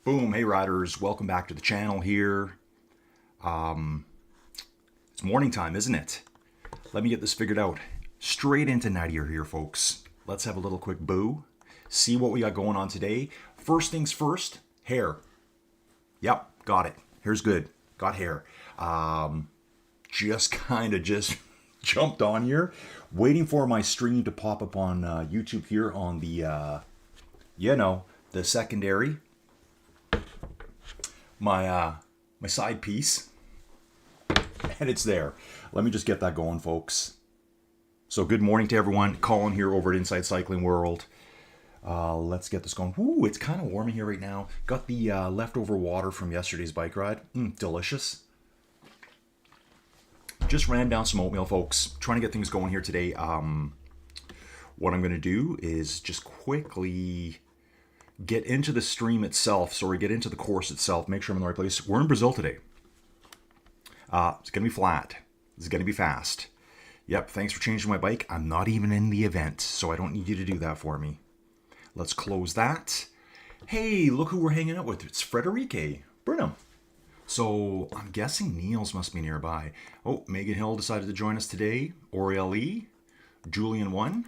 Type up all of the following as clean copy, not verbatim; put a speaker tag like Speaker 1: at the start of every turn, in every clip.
Speaker 1: Boom, hey riders, welcome back to the channel here. It's morning time, isn't it? Let me get this figured out. Straight into Nadir here, folks. Let's have a little quick boo. See what we got going on today. First things first, hair. Yep, got it. Hair's good. Got hair. Just jumped on here, waiting for my stream to pop up on YouTube here on the, the secondary. My side piece, and it's there. Let me just get that going, folks. So good morning to everyone. Colin here over at Inside Cycling World. Let's get this going. Ooh, it's kind of warm in here right now. Got the leftover water from yesterday's bike ride. Delicious. Just ran down some oatmeal, folks. Trying to get things going here today. What I'm going to do is just quickly get into the stream itself. Get into the course itself. Make sure I'm in the right place. We're in Brazil today. It's going to be flat. It's going to be fast. Yep, thanks for changing my bike. I'm not even in the event, so I don't need you to do that for me. Let's close that. Hey, look who we're hanging out with. It's Frederique Burnham. So I'm guessing Niels must be nearby. Oh, Megan Hill decided to join us today. Oriel E. Julian 1.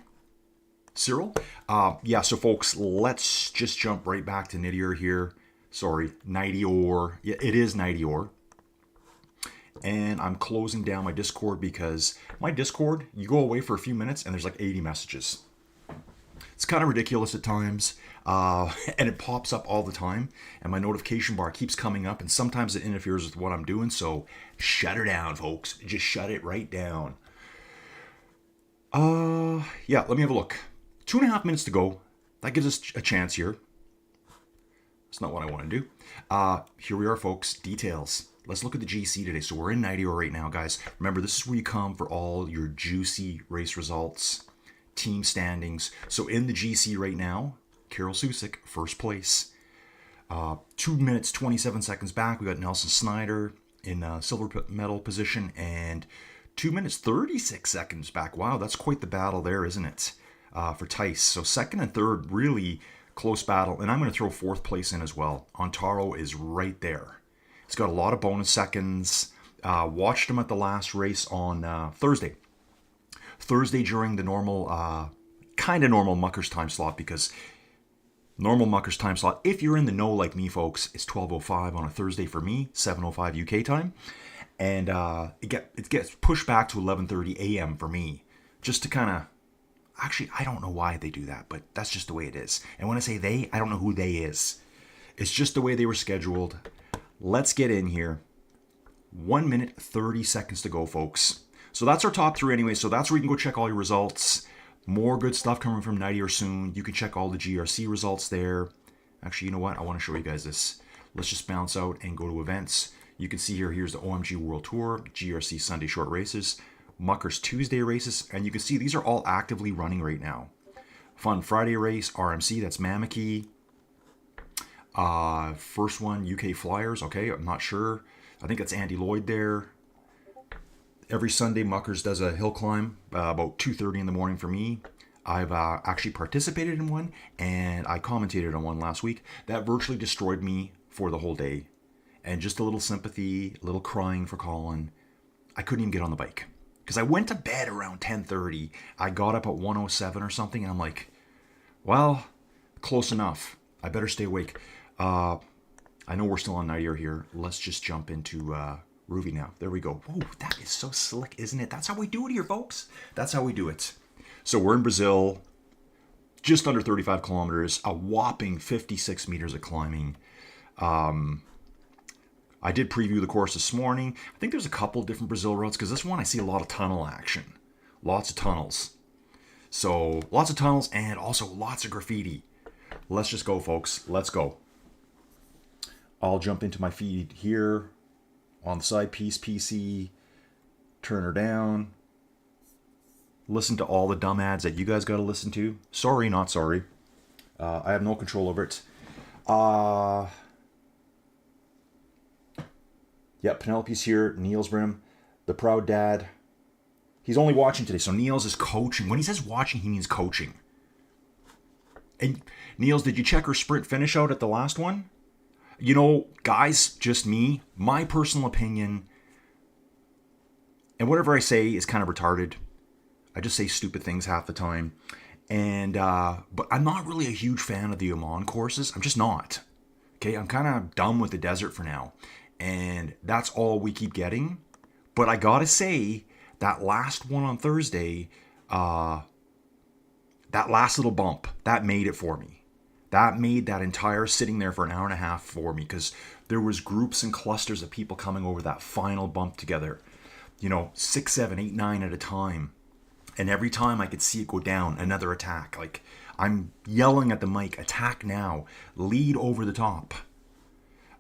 Speaker 1: Cyril. So folks, let's just jump right back to Nadir here. Sorry, Nadir. Yeah, it is Nadir. And I'm closing down my Discord because my Discord, you go away for a few minutes and there's like 80 messages. It's kind of ridiculous at times, and it pops up all the time, and my notification bar keeps coming up, and sometimes it interferes with what I'm doing, so shut her down, folks. Just shut it right down. Let me have a look. 2.5 minutes to go. That gives us a chance here. That's not what I want to do. Here we are, folks. Details. Let's look at the GC today. So we're in Nadir right now, guys. Remember, this is where you come for all your juicy race results, team standings. So in the GC right now, Carol Susik, first place. 2 minutes, 27 seconds back. We got Nelson Snyder in silver medal position, and 2 minutes, 36 seconds back. Wow, that's quite the battle there, isn't it? For Tice. So second and third, really close battle. And I'm going to throw fourth place in as well. Antaro is right there. He's got a lot of bonus seconds. Watched him at the last race on Thursday. Thursday during the normal, kind of normal Muckers time slot, because normal Muckers time slot, if you're in the know like me, folks, it's 12:05 on a Thursday for me, 7:05 UK time. And it gets pushed back to 11:30 a.m. for me, just to kind of, actually, I don't know why they do that, but that's just the way it is. And when I say they, I don't know who they is. It's just the way they were scheduled. Let's get in here. 1 minute, 30 seconds to go, folks. So that's our top three anyway. So that's where you can go check all your results. More good stuff coming from Nadir soon. You can check all the GRC results there. Actually, you know what? I want to show you guys this. Let's just bounce out and go to events. You can see here's the OMG World Tour, GRC Sunday short races, Muckers Tuesday races, and you can see these are all actively running right now. Fun Friday race, RMC, that's Mamaki. First one, UK Flyers, okay, I'm not sure. I think that's Andy Lloyd there. Every Sunday, Muckers does a hill climb, about 2:30 in the morning for me. I've actually participated in one, and I commentated on one last week. That virtually destroyed me for the whole day. And just a little sympathy, a little crying for Colin. I couldn't even get on the bike. Because I went to bed around 10:30. I got up at 1:07 or something, and I'm like, well, close enough. I better stay awake. I know we're still on Nadir here. Let's just jump into Ruby now. There we go. Whoa, that is so slick, isn't it? That's how we do it here, folks. That's how we do it. So we're in Brazil, just under 35 kilometers, a whopping 56 meters of climbing. I did preview the course this morning. I think there's a couple different Brazil routes, because this one I see a lot of tunnel action. Lots of tunnels. So lots of tunnels and also lots of graffiti. Let's just go, folks. Let's go. I'll jump into my feed here on the side piece PC. Turn her down. Listen to all the dumb ads that you guys got to listen to. Sorry, not sorry. I have no control over it. Yeah, Penelope's here. Niels Brim, the proud dad. He's only watching today, so Niels is coaching. When he says watching, he means coaching. And Niels, did you check her sprint finish out at the last one? You know, guys, just me, my personal opinion, and whatever I say is kind of retarded. I just say stupid things half the time. And, but I'm not really a huge fan of the Oman courses. I'm just not. Okay, I'm kind of done with the desert for now. And that's all we keep getting. But I gotta say, that last one on Thursday, that last little bump, that made it for me. That made that entire sitting there for an hour and a half for me, because there was groups and clusters of people coming over that final bump together. You know, 6, 7, 8, 9 at a time. And every time I could see it go down, another attack. Like, I'm yelling at the mic, attack now, lead over the top.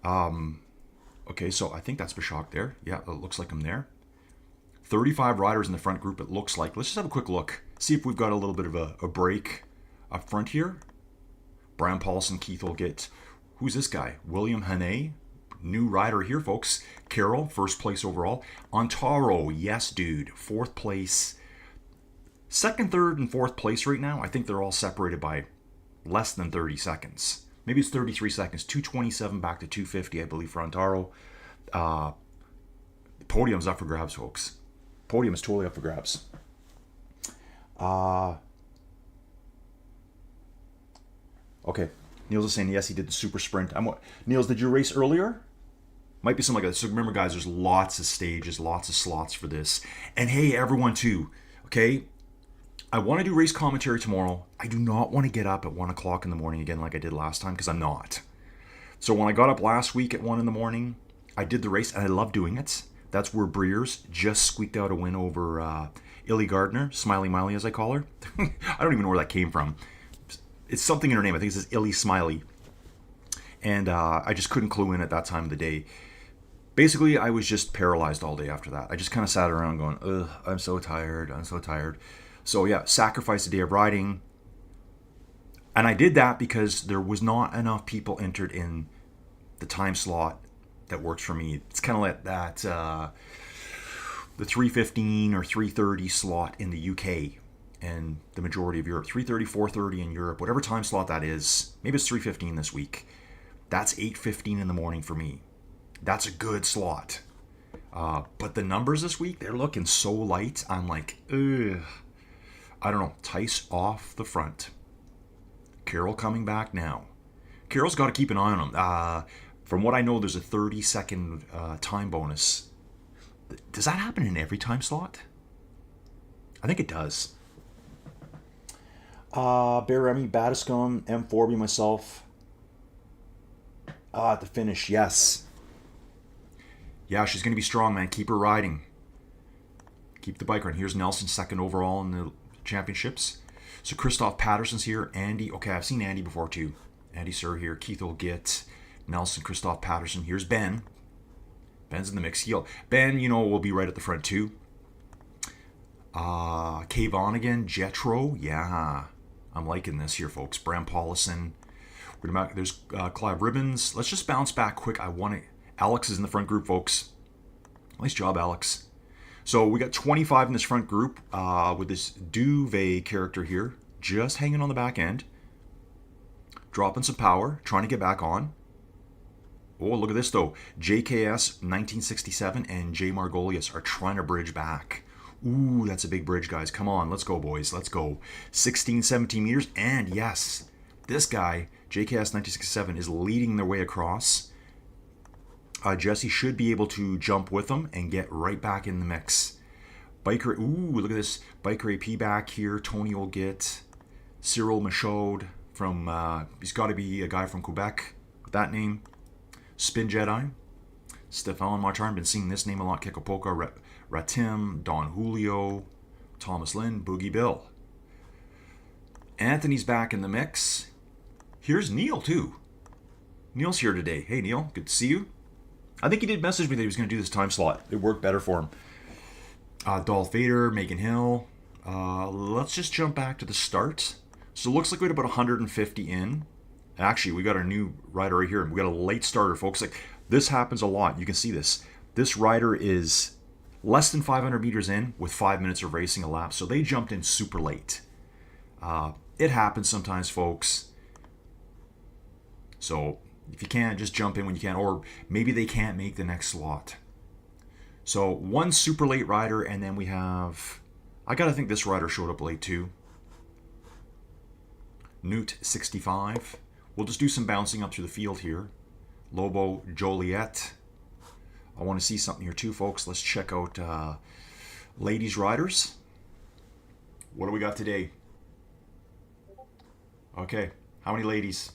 Speaker 1: Okay, so I think that's Bashak there. Yeah, it looks like I'm there. 35 riders in the front group, it looks like. Let's just have a quick look. See if we've got a little bit of a break up front here. Bram Paulson, Keith will get... Who's this guy? William Hane. New rider here, folks. Carroll, first place overall. Ontaro, yes, dude. Fourth place. Second, third, and fourth place right now, I think they're all separated by less than 30 seconds. Maybe it's 33 seconds. 227 back to 250, I believe, for Ontaro. The podium's up for grabs, folks. Podium is totally up for grabs. Okay. Niels is saying, yes, he did the super sprint. Niels, did you race earlier? Might be something like that. So remember, guys, there's lots of stages, lots of slots for this. And hey, everyone, too, okay? I want to do race commentary tomorrow. I do not want to get up at 1 o'clock in the morning again like I did last time, because I'm not. So when I got up last week at 1 in the morning, I did the race, and I love doing it. That's where Breers just squeaked out a win over Illy Gardner, Smiley Miley as I call her. I don't even know where that came from. It's something in her name. I think it says Illy Smiley. And I just couldn't clue in at that time of the day. Basically, I was just paralyzed all day after that. I just kind of sat around going, ugh, I'm so tired. I'm so tired. So yeah, sacrifice a day of riding. And I did that because there was not enough people entered in the time slot that works for me. It's kind of like that, the 3:15 or 3:30 slot in the UK and the majority of Europe. 3:30, 4:30 in Europe, whatever time slot that is. Maybe it's 3:15 this week. That's 8:15 in the morning for me. That's a good slot. But the numbers this week, they're looking so light. I'm like, ugh. I don't know. Tice off the front. Carroll coming back now. Carroll's got to keep an eye on him. From what I know, there's a 30-second time bonus. Does that happen in every time slot? I think it does. Bear Remy, Batiscombe, M4B, myself. At the finish, yes. Yeah, she's going to be strong, man. Keep her riding. Keep the bike riding. Here's Nelson, second overall in the championships. So Christoph Patterson's here. Andy. Okay, I've seen Andy before too. Andy Sir here. Keith will get Nelson, Christoph Patterson. Here's Ben. Ben's in the mix. Ben, you know, will be right at the front too. Kay Vonnegan, Jetro. Yeah, I'm liking this here, folks. Bram Paulison. There's Clive Ribbons. Let's just bounce back quick. Alex is in the front group, folks. Nice job, Alex. So we got 25 in this front group with this Duvet character here, just hanging on the back end, dropping some power, trying to get back on. Oh, look at this though. JKS 1967 and J Margolius are trying to bridge back. Ooh, that's a big bridge, guys. Come on, let's go, boys. Let's go. 16, 17 meters. And yes, this guy, JKS 1967, is leading their way across. Jesse should be able to jump with them and get right back in the mix. Biker, ooh, look at this. Biker AP back here. Tony will get Cyril Michaud from, he's got to be a guy from Quebec with that name. Spin Jedi. Stefan Martin, been seeing this name a lot. Kekapoka, Ratim, Don Julio, Thomas Lynn, Boogie Bill. Anthony's back in the mix. Here's Neil too. Neil's here today. Hey Neil, good to see you. I think he did message me that he was going to do this time slot. It worked better for him. Dolph Vader, Megan Hill. Let's just jump back to the start. So it looks like we had about 150 in. Actually, we got our new rider right here. We got a late starter, folks. Like, this happens a lot. You can see this. This rider is less than 500 meters in with 5 minutes of racing a lap. So they jumped in super late. It happens sometimes, folks. So If you can't, just jump in when you can, or maybe they can't make the next slot. So one super late rider, and then we have, I gotta think this rider showed up late too. Newt 65. We'll just do some bouncing up through the field here. Lobo Joliet. I want to see something here too, folks. Let's check out ladies riders. What do we got today? Okay, how many ladies?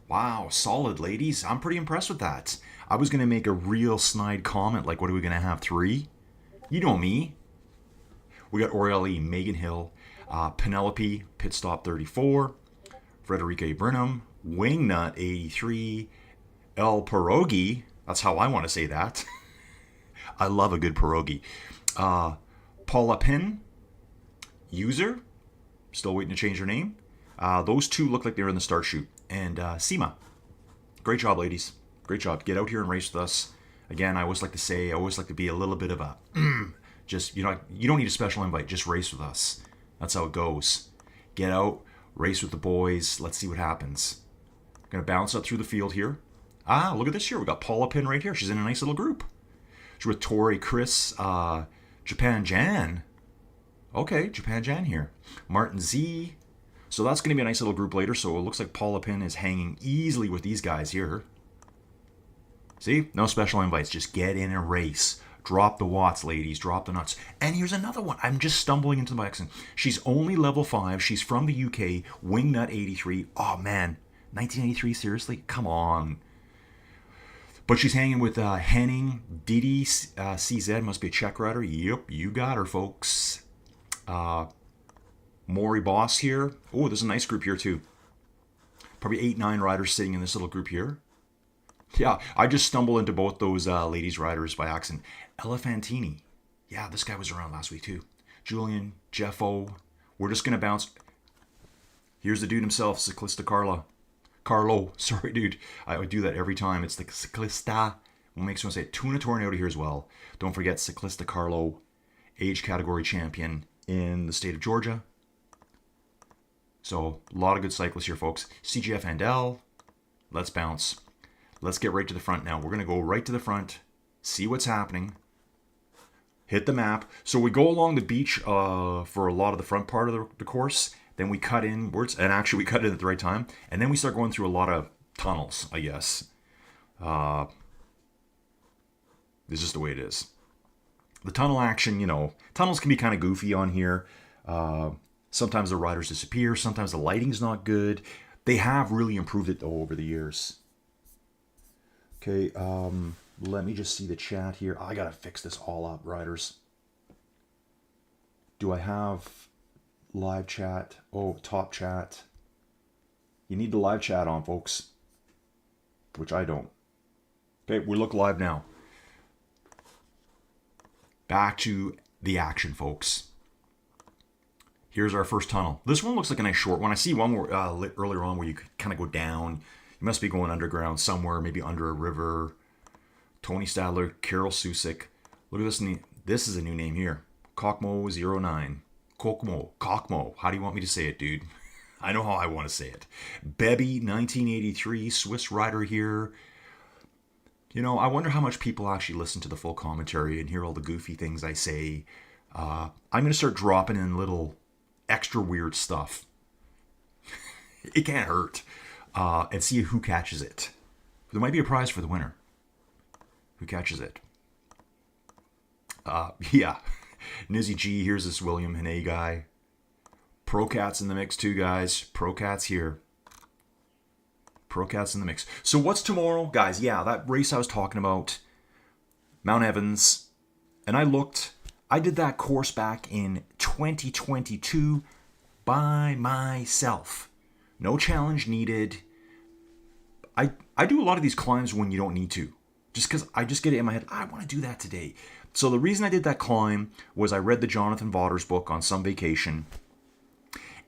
Speaker 1: Wow, solid ladies. I'm pretty impressed with that. I was going to make a real snide comment like, what are we going to have, 3? You know me. We got Aurelie Megan Hill, Penelope Pit Stop 34, Frederica Burnham, Wingnut 83, El Pierogi. That's how I want to say that. I love a good pierogi. Paula Pin, User, still waiting to change her name. Those two look like they're in the start chute. And Seema. Great job, ladies. Great job. Get out here and race with us. Again, I always like to say, I always like to be a little bit of a, just, you know, you don't need a special invite. Just race with us. That's how it goes. Get out, race with the boys. Let's see what happens. Going to bounce up through the field here. Look at this here. We got Paula Pin right here. She's in a nice little group. She's with Tori, Chris, Japan Jan. Okay, Japan Jan here. Martin Z. So that's going to be a nice little group later. So it looks like Paula Pin is hanging easily with these guys here. See? No special invites. Just get in and race. Drop the watts, ladies. Drop the nuts. And here's another one. I'm just stumbling into the accent. She's only level 5. She's from the UK. Wingnut 83. Oh, man. 1983? Seriously? Come on. But she's hanging with Henning, Didi, CZ. Must be a Czech rider. Yep, you got her, folks. Maury Boss here. Oh, there's a nice group here, too. Probably 8-9 riders sitting in this little group here. Yeah, I just stumbled into both those ladies riders by accident. Elefantini. Yeah, this guy was around last week, too. Julian, Jeffo. We're just going to bounce. Here's the dude himself, Ciclista Carlo. Sorry, dude. I would do that every time. It's the Ciclista. What makes me say it? Tuna Tornado here as well. Don't forget Ciclista Carlo, age category champion in the state of Georgia. So, a lot of good cyclists here, folks. CGF Handel. Let's bounce. Let's get right to the front now. We're going to go right to the front, see what's happening, hit the map. So we go along the beach for a lot of the front part of the course. Then we cut inwards, and actually we cut in at the right time. And then we start going through a lot of tunnels, I guess. This is just the way it is. The tunnel action, you know, tunnels can be kind of goofy on here. Sometimes the riders disappear. Sometimes the lighting's not good. They have really improved it, though, over the years. Okay, let me just see the chat here. I gotta fix this all up, riders. Do I have live chat? Oh, top chat. You need the live chat on, folks. Which I don't. Okay, we look live now. Back to the action, folks. Here's our first tunnel. This one looks like a nice short one. I see one more earlier on where you kind of go down. You must be going underground somewhere, maybe under a river. Tony Stadler, Carol Susick. Look at this. This is a new name here. Cockmo09. Cockmo. How do you want me to say it, dude? I know how I want to say it. Bebby, 1983, Swiss rider here. You know, I wonder how much people actually listen to the full commentary and hear all the goofy things I say. I'm going to start dropping in little extra weird stuff. It can't hurt. And see who catches it. There might be a prize for the winner. Who catches it? Yeah. Nizzy G, here's this William Hane guy. Procats in the mix too, guys. Procats here. Procats in the mix. So what's tomorrow? Guys, yeah, that race I was talking about. Mount Evans. And I did that course back in 2022 by myself. No challenge needed. I do a lot of these climbs when you don't need to. Just because I just get it in my head, I want to do that today. So the reason I did that climb was I read the Jonathan Vaughters book on some vacation.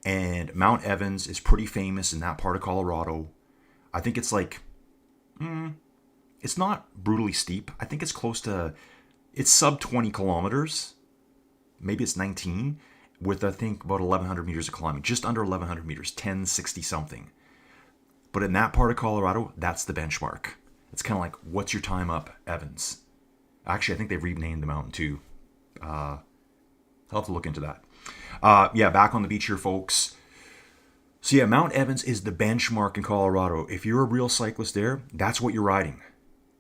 Speaker 1: And Mount Evans is pretty famous in that part of Colorado. I think it's like, it's not brutally steep. I think it's close to, it's sub 20 kilometers. Maybe it's 19 with, I think, about 1,100 meters of climbing. Just under 1,100 meters, 1060 something. But in that part of Colorado, that's the benchmark. It's kind of like, what's your time up, Evans? Actually, I think they've renamed the mountain too. I'll have to look into that. Yeah, back on the beach here, folks. So yeah, Mount Evans is the benchmark in Colorado. If you're a real cyclist there, that's what you're riding.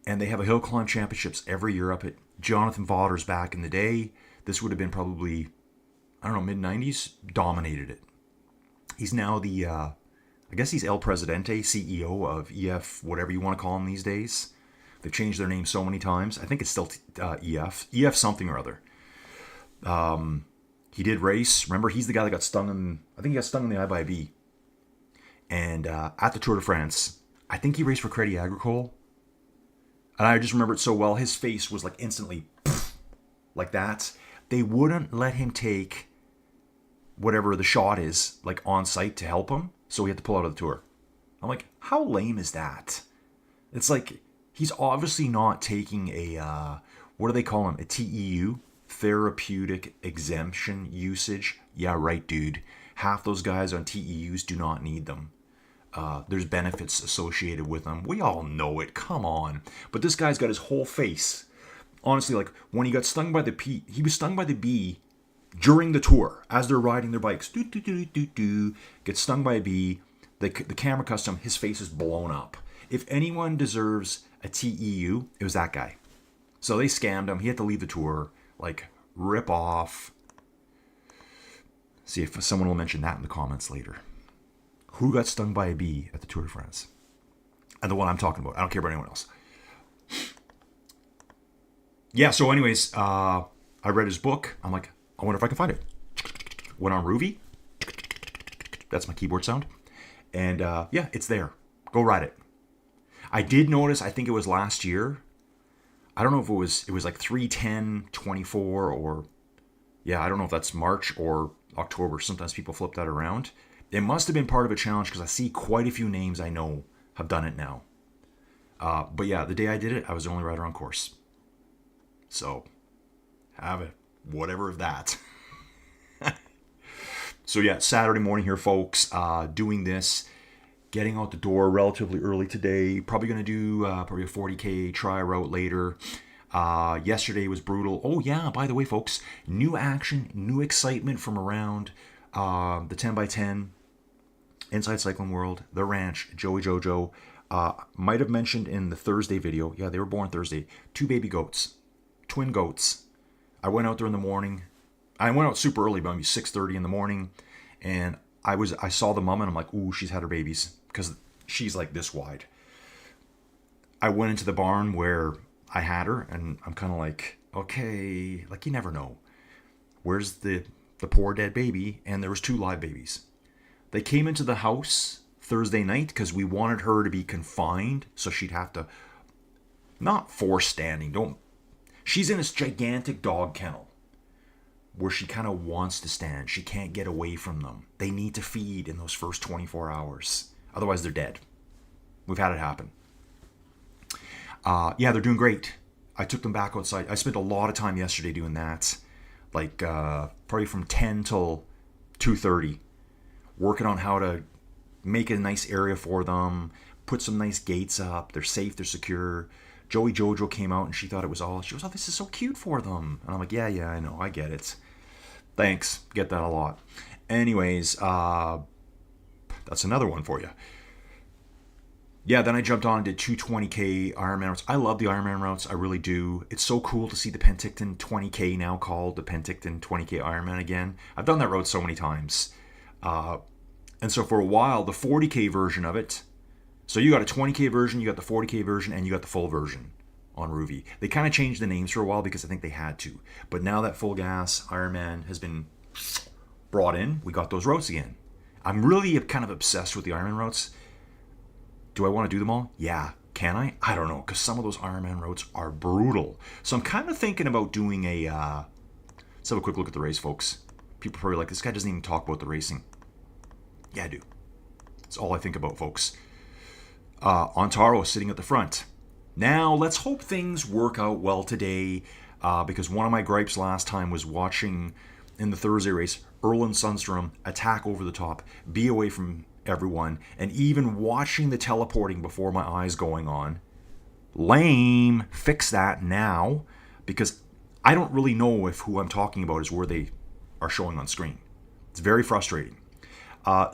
Speaker 1: And they have a hill climb championships every year up at Jonathan Vaughters back in the day. This would have been probably, I don't know, mid-90s. Dominated it. He's now the, I guess he's El Presidente, CEO of EF, whatever you want to call him these days. They've changed their name so many times. I think it's still EF something or other. He did race. Remember, he's the guy that got stung in, I think he got stung in the eye by a bee. And at the Tour de France, I think he raced for Crédit Agricole. And I just remember it so well. His face was like instantly like that. They wouldn't let him take whatever the shot is like on site to help him. So he had to pull out of the tour. I'm like, how lame is that? It's like, he's obviously not taking a, what do they call him? A TEU? Therapeutic exemption usage. Yeah, right, dude. Half those guys on TEUs do not need them. There's benefits associated with them. We all know it. Come on. But this guy's got his whole face. Honestly, like when he got stung by the bee, he was stung by the bee during the tour as they're riding their bikes. Gets stung by a bee. The camera custom, his face is blown up. If anyone deserves a TEU, it was that guy. So they scammed him. He had to leave the tour. Like, rip off. See if someone will mention that in the comments later. Who got stung by a bee at the Tour de France? And the one I'm talking about. I don't care about anyone else. Yeah, so anyways, I read his book. I'm like, I wonder if I can find it. Went on Ruby. That's my keyboard sound. And yeah, it's there. Go ride it. I did notice, I think it was last year. I don't know if it was like 3/10/24 or, yeah, I don't know if that's March or October. Sometimes people flip that around. It must have been part of a challenge because I see quite a few names I know have done it now. But yeah, the day I did it, I was the only rider on course. So, have it. Whatever of that. So yeah, Saturday morning here, folks, doing this. Getting out the door relatively early today. Probably going to do probably a 40K try route later. Yesterday was brutal. Oh yeah, by the way, folks, new action, new excitement from around the 10x10, Inside Cycling World, The Ranch, Joey Jojo. Might have mentioned in the Thursday video. Yeah, they were born Thursday. 2 baby goats. Twin goats. I went out there in the morning. I went out super early, about maybe 6:30 in the morning. And I saw the mom and I'm like, ooh, she's had her babies. Because she's like this wide. I went into the barn where I had her. And I'm kind of like, okay, like you never know. Where's the poor dead baby? And there was 2 live babies. They came into the house Thursday night because we wanted her to be confined. So she'd have to, not force standing. She's in this gigantic dog kennel where she kind of wants to stand. She can't get away from them. They need to feed in those first 24 hours. Otherwise, they're dead. We've had it happen. Yeah, they're doing great. I took them back outside. I spent a lot of time yesterday doing that. Like, probably from 10 till 2:30. Working on how to make a nice area for them. Put some nice gates up. They're safe. They're secure. Joey Jojo came out and she thought it was all. She goes, oh, this is so cute for them. And I'm like, yeah, I know. I get it. Thanks. Get that a lot. Anyways, that's another one for you. Yeah, then I jumped on and did 220K Ironman routes. I love the Ironman routes. I really do. It's so cool to see the Penticton 20K now called the Penticton 20K Ironman again. I've done that route so many times. And so for a while, the 40K version of it, so you got a 20K version, you got the 40K version, and you got the full version on Ruby. They kind of changed the names for a while because I think they had to. But now that full gas Ironman has been brought in, we got those routes again. I'm really kind of obsessed with the Ironman routes. Do I want to do them all? Yeah. Can I? I don't know, because some of those Ironman routes are brutal. So I'm kind of thinking about doing a... let's have a quick look at the race, folks. People are probably like, this guy doesn't even talk about the racing. Yeah, I do. That's all I think about, folks. Ontaro sitting at the front. Now, let's hope things work out well today, because one of my gripes last time was watching in the Thursday race, Erland Sundstrom attack over the top, be away from everyone, and even watching the teleporting before my eyes going on. Lame. Fix that now, because I don't really know if who I'm talking about is where they are showing on screen. It's very frustrating.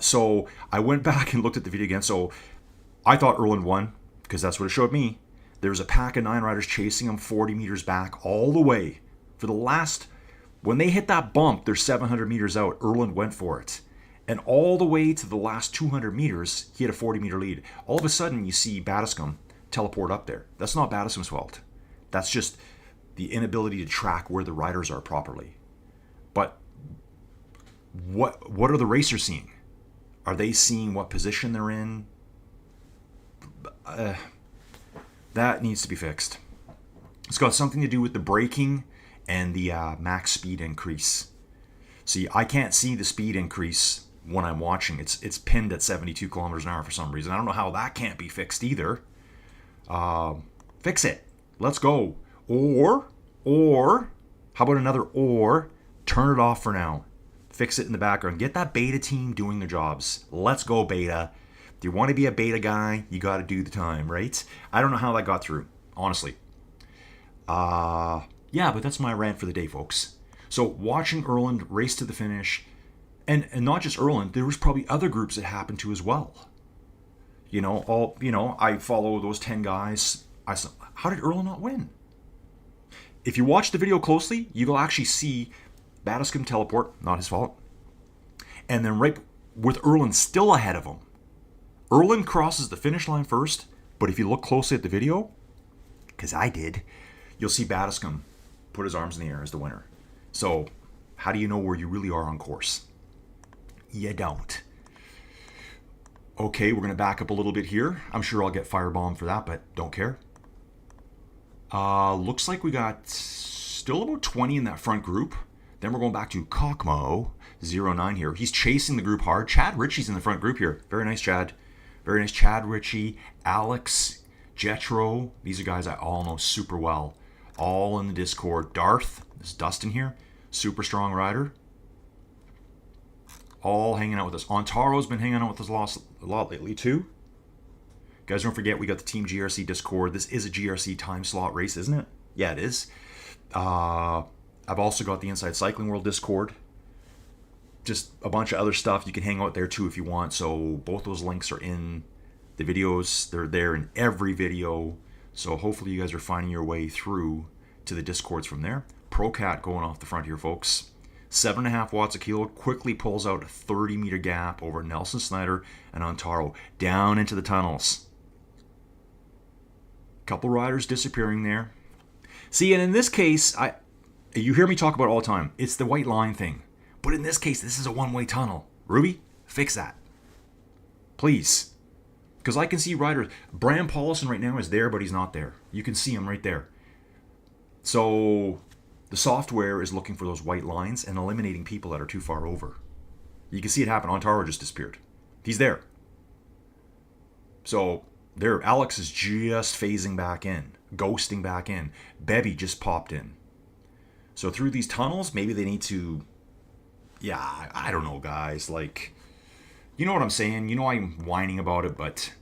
Speaker 1: So I went back and looked at the video again. So I thought Erland won, because that's what it showed me. There was a pack of 9 riders chasing him 40 meters back all the way. For the last, when they hit that bump, they're 700 meters out. Erland went for it. And all the way to the last 200 meters, he had a 40-meter lead. All of a sudden, you see Battiscomb teleport up there. That's not Battiscomb's fault. That's just the inability to track where the riders are properly. But what are the racers seeing? Are they seeing what position they're in? That needs to be fixed. It's got something to do with the braking and the max speed increase. See, I can't see the speed increase when I'm watching. It's pinned at 72 kilometers an hour for some reason. I don't know how that can't be fixed either. Fix it. Let's go. Or, how about another or? Turn it off for now. Fix it in the background. Get that beta team doing their jobs. Let's go, beta. If you want to be a beta guy, you got to do the time, right? I don't know how that got through, honestly. Yeah, but that's my rant for the day, folks. So watching Erland race to the finish, and not just Erland, there was probably other groups that happened to as well. I follow those 10 guys. I said, how did Erland not win? If you watch the video closely, you will actually see Battiscomb teleport, not his fault. And then right with Erland still ahead of him. Erland crosses the finish line first, but if you look closely at the video, because I did, you'll see Battiscomb put his arms in the air as the winner. So, how do you know where you really are on course? You don't. Okay, we're going to back up a little bit here. I'm sure I'll get firebombed for that, but don't care. Looks like we got still about 20 in that front group. Then we're going back to Cockmo 09 here. He's chasing the group hard. Chad Ritchie's in the front group here. Very nice, Chad. Very nice, Chad Ritchie, Alex, Jetro. These are guys I all know super well. All in the Discord. Darth, this is Dustin here. Super strong rider. All hanging out with us. Ontaro's been hanging out with us a lot lately too. Guys, don't forget we got the Team GRC Discord. This is a GRC time slot race, isn't it? Yeah, it is. I've also got the Inside Cycling World Discord. Just a bunch of other stuff. You can hang out there too if you want. So both those links are in the videos. They're there in every video. So hopefully you guys are finding your way through to the Discords from there. ProCat going off the front here, folks. 7.5 watts a kilo. Quickly pulls out a 30-meter gap over Nelson Snyder and Ontaro. Down into the tunnels. Couple riders disappearing there. See, and in this case, you hear me talk about it all the time. It's the white line thing. But in this case, this is a one-way tunnel. Ruby, fix that. Please. Because I can see riders. Bram Paulson right now is there, but he's not there. You can see him right there. So the software is looking for those white lines and eliminating people that are too far over. You can see it happen. Ontaro just disappeared. He's there. So there, Alex is just phasing back in. Ghosting back in. Bebby just popped in. So through these tunnels, maybe they need to... Yeah, I don't know, guys. Like, you know what I'm saying? You know I'm whining about it, but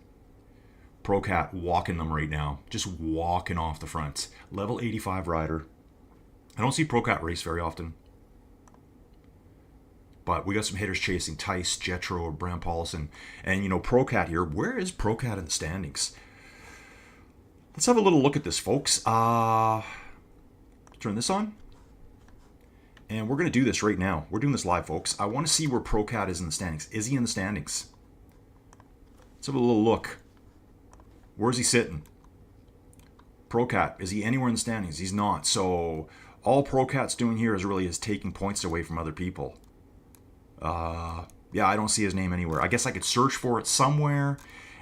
Speaker 1: ProCat walking them right now. Just walking off the front. Level 85 rider. I don't see ProCat race very often. But we got some hitters chasing Tice, Jetro, or Bram Paulson. And, ProCat here. Where is ProCat in the standings? Let's have a little look at this, folks. Turn this on. And we're going to do this right now. We're doing this live, folks. I want to see where ProCat is in the standings. Is he in the standings? Let's have a little look. Where's he sitting? ProCat, is he anywhere in the standings? He's not. So all ProCat's doing here is taking points away from other people. Yeah, I don't see his name anywhere. I guess I could search for it somewhere.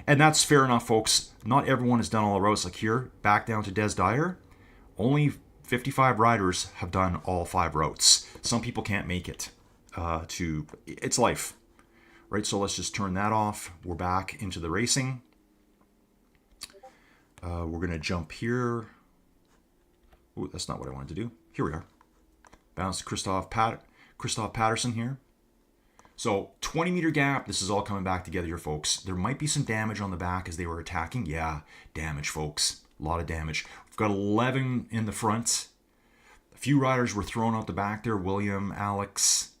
Speaker 1: And that's fair enough, folks. Not everyone has done all the routes. Like here, back down to Des Dyer. Only 55 riders have done all 5 routes. Some people can't make it it's life, right? So let's just turn that off. We're back into the racing. We're going to jump here. Ooh, that's not what I wanted to do. Here we are. Bounce to Christoph Patterson here. So 20 meter gap, this is all coming back together here, folks. There might be some damage on the back as they were attacking. Yeah, damage, folks. A lot of damage. We've got 11 in the front. A few riders were thrown out the back there. William, Alex,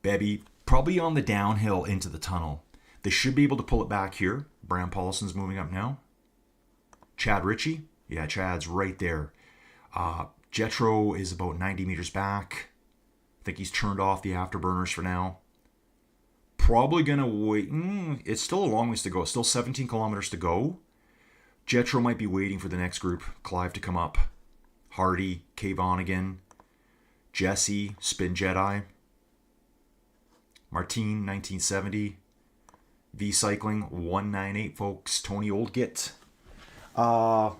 Speaker 1: Bebby, probably on the downhill into the tunnel. They should be able to pull it back here. Bram Paulson's moving up now. Chad Ritchie. Yeah, Chad's right there. Jetro is about 90 meters back. I think he's turned off the afterburners for now. Probably going to wait. It's still a long ways to go. It's still 17 kilometers to go. Jetro might be waiting for the next group. Clive to come up. Hardy, Kay Vonnegan, Jesse, Spin Jedi, Martine, 1970, V Cycling, 198, folks. Tony Oldgit. Oh,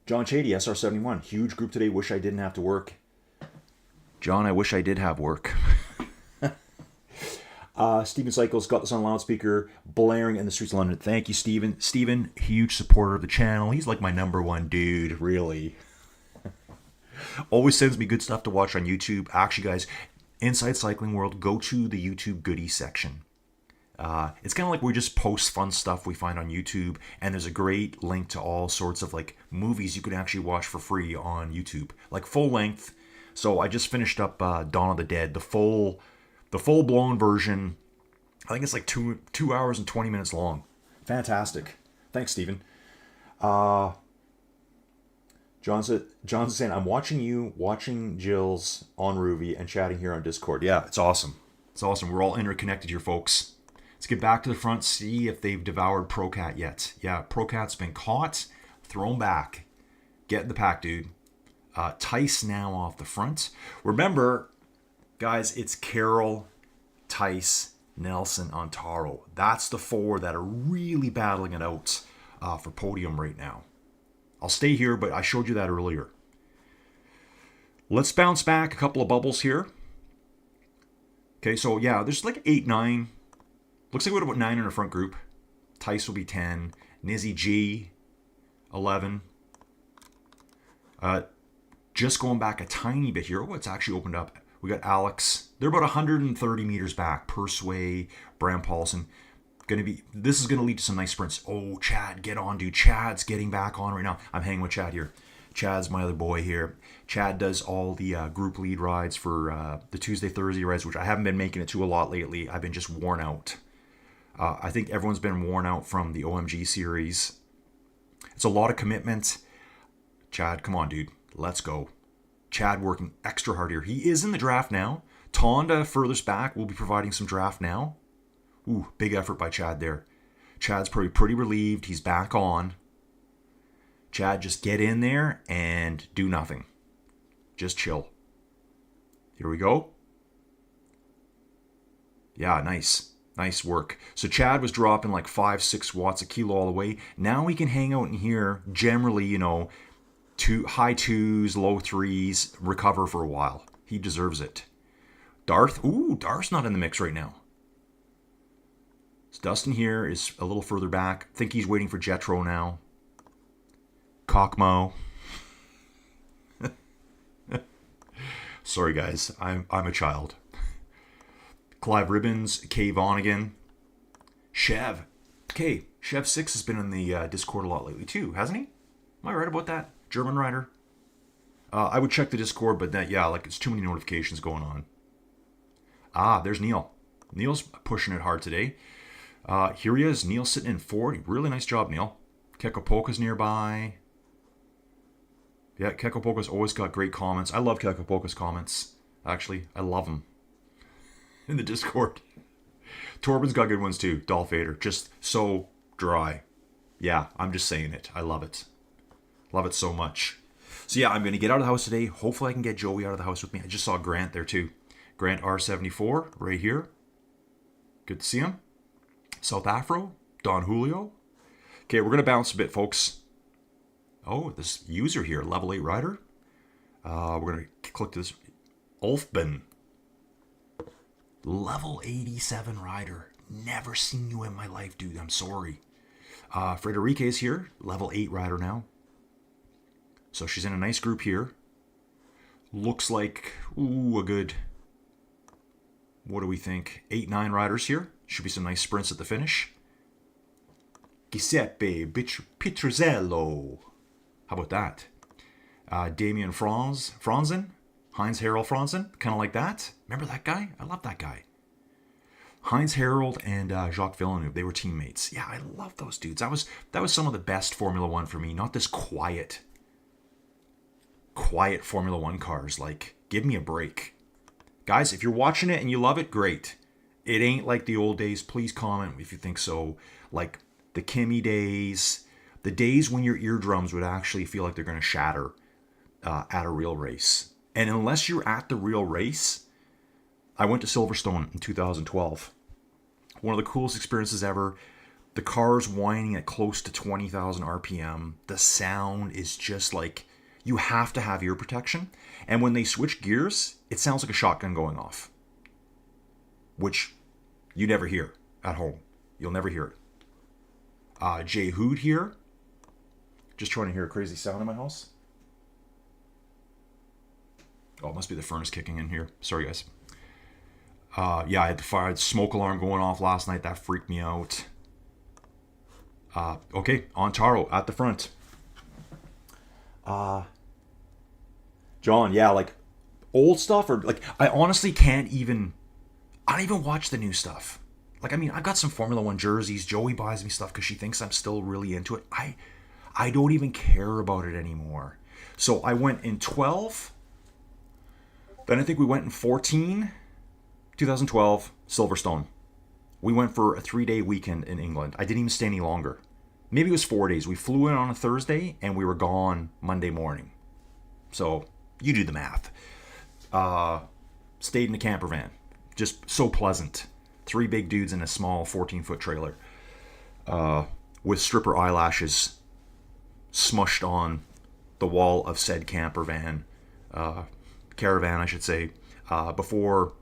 Speaker 1: John Chady, SR71. Huge group today. Wish I didn't have to work. John, I wish I did have work. Steven Cycles got this on loudspeaker, blaring in the streets of London. Thank you, Steven. Steven, huge supporter of the channel. He's like my number one dude, really. Always sends me good stuff to watch on YouTube. Actually, guys, Inside Cycling World, go to the YouTube goodies section. It's kind of like we just post fun stuff we find on YouTube, and there's a great link to all sorts of like movies you can actually watch for free on YouTube, like full length. So I just finished up Dawn of the Dead, the full-blown version. I think it's like 2 hours and 20 minutes long. Fantastic. Thanks, Stephen. John's saying, I'm watching you, watching Jill's on Ruby, and chatting here on Discord. Yeah, it's awesome. It's awesome. We're all interconnected here, folks. Let's get back to the front, see if they've devoured Procat yet. Yeah, Procat's been caught, thrown back. Get in the pack, dude. Tice now off the front. Remember, guys, it's Carroll, Tice, Nelson, Ontaro. That's the four that are really battling it out for podium right now. I'll stay here, but I showed you that earlier. Let's bounce back a couple of bubbles here. Okay, so yeah, there's like 8, 9. Looks like we have about 9 in our front group. Tice will be 10. Nizzy G, 11. Just going back a tiny bit here. Oh, it's actually opened up. We got Alex. They're about 130 meters back. Persway, Bram Paulson. This is gonna lead to some nice sprints. Oh, Chad, get on, dude. Chad's getting back on right now. I'm hanging with Chad here. Chad's my other boy here. Chad does all the group lead rides for the Tuesday, Thursday rides, which I haven't been making it to a lot lately. I've been just worn out. I think everyone's been worn out from the OMG series. It's a lot of commitment. Chad, come on, dude. Let's go. Chad working extra hard here. He is in the draft now. Tonda, furthest back, will be providing some draft now. Ooh, big effort by Chad there. Chad's probably pretty relieved. He's back on. Chad, just get in there and do nothing. Just chill. Here we go. Yeah, nice. Nice work. So Chad was dropping like 5-6 watts a kilo all the way. Now he can hang out in here, generally, high 2s, low 3s, recover for a while. He deserves it. Darth? Ooh, Darth's not in the mix right now. So Dustin here is a little further back. I think he's waiting for Jetro now. Cockmo. Sorry, guys. I'm a child. Clive Ribbons, Kay Vonnegan, Chev. Okay, Chev 6 has been in the Discord a lot lately too, hasn't he? Am I right about that? German rider. I would check the Discord, but it's too many notifications going on. There's Neil. Neil's pushing it hard today. Here he is. Neil sitting in 4th. Really nice job, Neil. Kekopoka's nearby. Yeah, Kekopoka's always got great comments. I love Kekopoka's comments. Actually, I love them. In the Discord. Torben's got good ones too. Dolph Vader. Just so dry. Yeah, I'm just saying it. I love it. Love it so much. So yeah, I'm going to get out of the house today. Hopefully I can get Joey out of the house with me. I just saw Grant there too. Grant R74 right here. Good to see him. South Afro. Don Julio. Okay, we're going to bounce a bit, folks. Oh, this user here. Level 8 rider. We're going to click this. Ulfben. Level 87 rider. Never seen you in my life, dude. I'm sorry. Frederica's here. Level 8 rider now. So she's in a nice group here. Looks like, a good What do we think? 8, 9 riders here. Should be some nice sprints at the finish. Giuseppe Pietruzzello. How about that? Damien Franzen. Heinz Harald Franzen. Kind of like that. Remember that guy? I love that guy. Heinz Harald and Jacques Villeneuve. They were teammates. Yeah, I love those dudes. That was some of the best Formula One for me. Not this quiet Formula One cars. Like, give me a break. Guys, if you're watching it and you love it, great. It ain't like the old days. Please comment if you think so. Like the Kimi days, the days when your eardrums would actually feel like they're going to shatter at a real race. And unless you're at the real race, I went to Silverstone in 2012. One of the coolest experiences ever. The car's whining at close to 20,000 RPM. The sound is just like, you have to have ear protection. And when they switch gears, it sounds like a shotgun going off, which you never hear at home. You'll never hear it. Jay Hood here. Just trying to hear a crazy sound in my house. Oh, it must be the furnace kicking in here. Sorry, guys. Yeah, I had the smoke alarm going off last night. That freaked me out. Okay, Ontaro at the front. John, yeah, like old stuff, or like I honestly can't even. I don't even watch the new stuff. Like, I mean, I've got some Formula One jerseys. Joey buys me stuff because she thinks I'm still really into it. I don't even care about it anymore. So I went in 12. Then I think we went in 14. 2012, Silverstone. We went for a 3-day weekend in England. I didn't even stay any longer. Maybe it was 4 days. We flew in on a Thursday and we were gone Monday morning. So you do the math. Stayed in a camper van. Just so pleasant. 3 big dudes in a small 14-foot trailer. With stripper eyelashes smushed on the wall of said camper van. Caravan, I should say. Before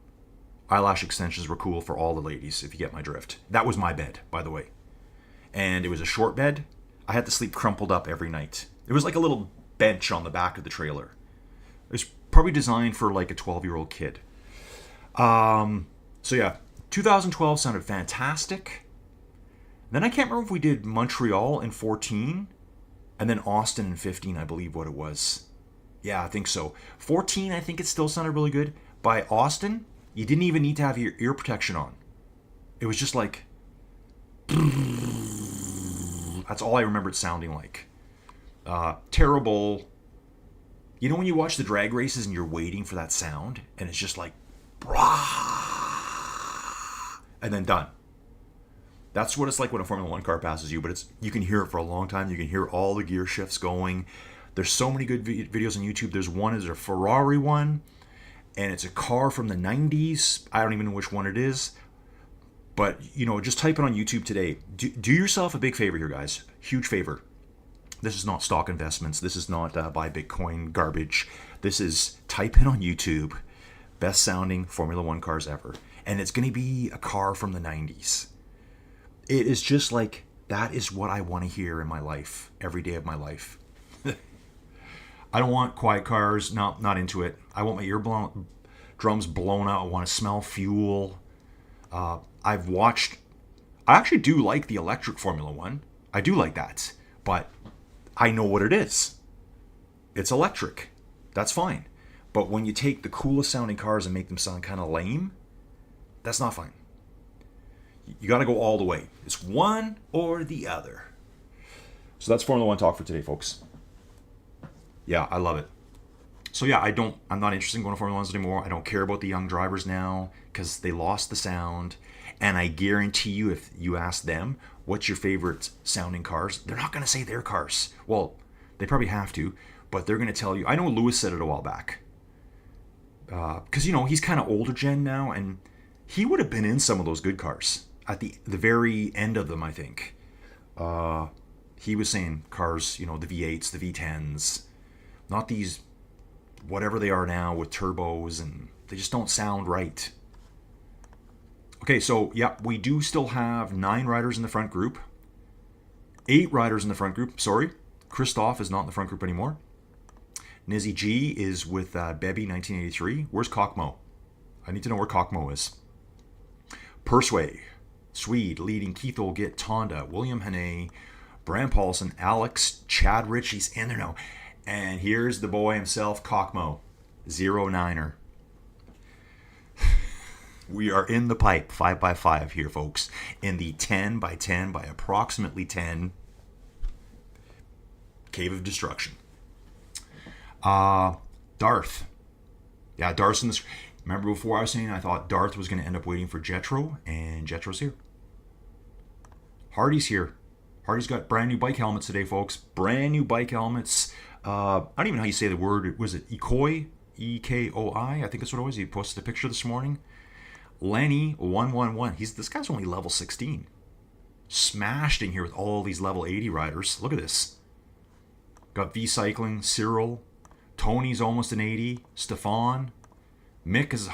Speaker 1: eyelash extensions were cool for all the ladies, if you get my drift. That was my bed, by the way. And it was a short bed. I had to sleep crumpled up every night. It was like a little bench on the back of the trailer. It was probably designed for like a 12-year-old kid. So yeah, 2012 sounded fantastic. Then I can't remember if we did Montreal in 14 and then Austin in 15, I believe what it was. Yeah, I think so. 14, I think it still sounded really good. By Austin, you didn't even need to have your ear protection on. It was just like... That's all I remember it sounding like. Terrible. You know when you watch the drag races and you're waiting for that sound? And it's just like... And then done. That's what it's like when a Formula One car passes you, but you can hear it for a long time. You can hear all the gear shifts going. There's so many good videos on YouTube. There's one, is a Ferrari one, and it's a car from the 90s. I don't even know which one it is. But, you know, just type it on YouTube today. Do yourself a big favor here, guys. Huge favor. This is not stock investments. This is not buy Bitcoin garbage. This is type in on YouTube, best sounding Formula One cars ever. And it's going to be a car from the 90s. It is just like, that is what I want to hear in my life, every day of my life. I don't want quiet cars, not into it. I want my drums blown out. I want to smell fuel. I actually do like the electric Formula One. I do like that. But I know what it is. It's electric. That's fine. But when you take the coolest sounding cars and make them sound kind of lame, that's not fine. You got to go all the way. It's one or the other. So that's Formula One talk for today, folks. Yeah, I love it. So yeah, I'm not interested in going to Formula Ones anymore. I don't care about the young drivers now because they lost the sound. And I guarantee you, if you ask them, what's your favorite sounding cars? They're not going to say their cars. Well, they probably have to, but they're going to tell you. I know Lewis said it a while back. Because, you know, he's kind of older gen now, and he would have been in some of those good cars. At the very end of them, I think. He was saying cars, you know, the V8s, the V10s. Not these, whatever they are now with turbos, and they just don't sound right. Okay, so, yeah, we do still have 9 riders in the front group. 8 riders in the front group, sorry. Christoph is not in the front group anymore. Nizzy G is with Bebby 1983. Where's Cockmo? I need to know where Cockmo is. Persway, Swede, leading Keith Olgit, Tonda, William Hane, Bram Paulson, Alex, Chad Ritchie's in there now. And here's the boy himself, Cockmo, 09er. We are in the pipe, 5x5 here, folks. In the 10x10 by approximately 10 Cave of Destruction. Darth. Yeah, Darth's in this. Remember before I was saying I thought Darth was going to end up waiting for Jetro, and Jetro's here. Hardy's here. Hardy's got brand new bike helmets today, folks. Brand new bike helmets. I don't even know how you say the word. Was it Ekoi? E-K-O-I? I think that's what it was. He posted a picture this morning. Lenny 111. This guy's only level 16. Smashed in here with all these level 80 riders. Look at this. Got V Cycling, Cyril. Tony's almost an 80. Stefan. Mick is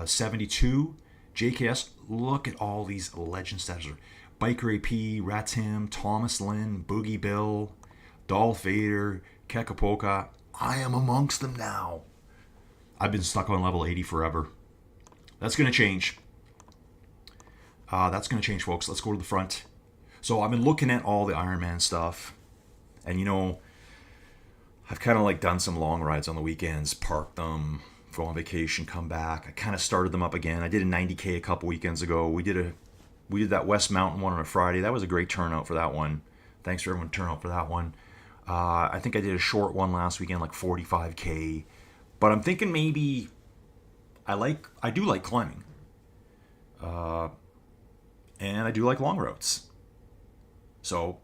Speaker 1: 72. JKS. Look at all these legend status. Biker AP, Ratim, Thomas Lynn, Boogie Bill, Dolph Vader, Kekapoka. I am amongst them now. I've been stuck on level 80 forever. That's going to change. That's going to change, folks. Let's go to the front. So I've been looking at all the Iron Man stuff. And, you know, I've kind of like done some long rides on the weekends, parked them, go on vacation, come back. I kind of started them up again. I did a 90K a couple weekends ago. We did that West Mountain one on a Friday. That was a great turnout for that one. Thanks for everyone turning out for that one. I think I did a short one last weekend, like 45K. But I'm thinking maybe I do like climbing. And I do like long routes. So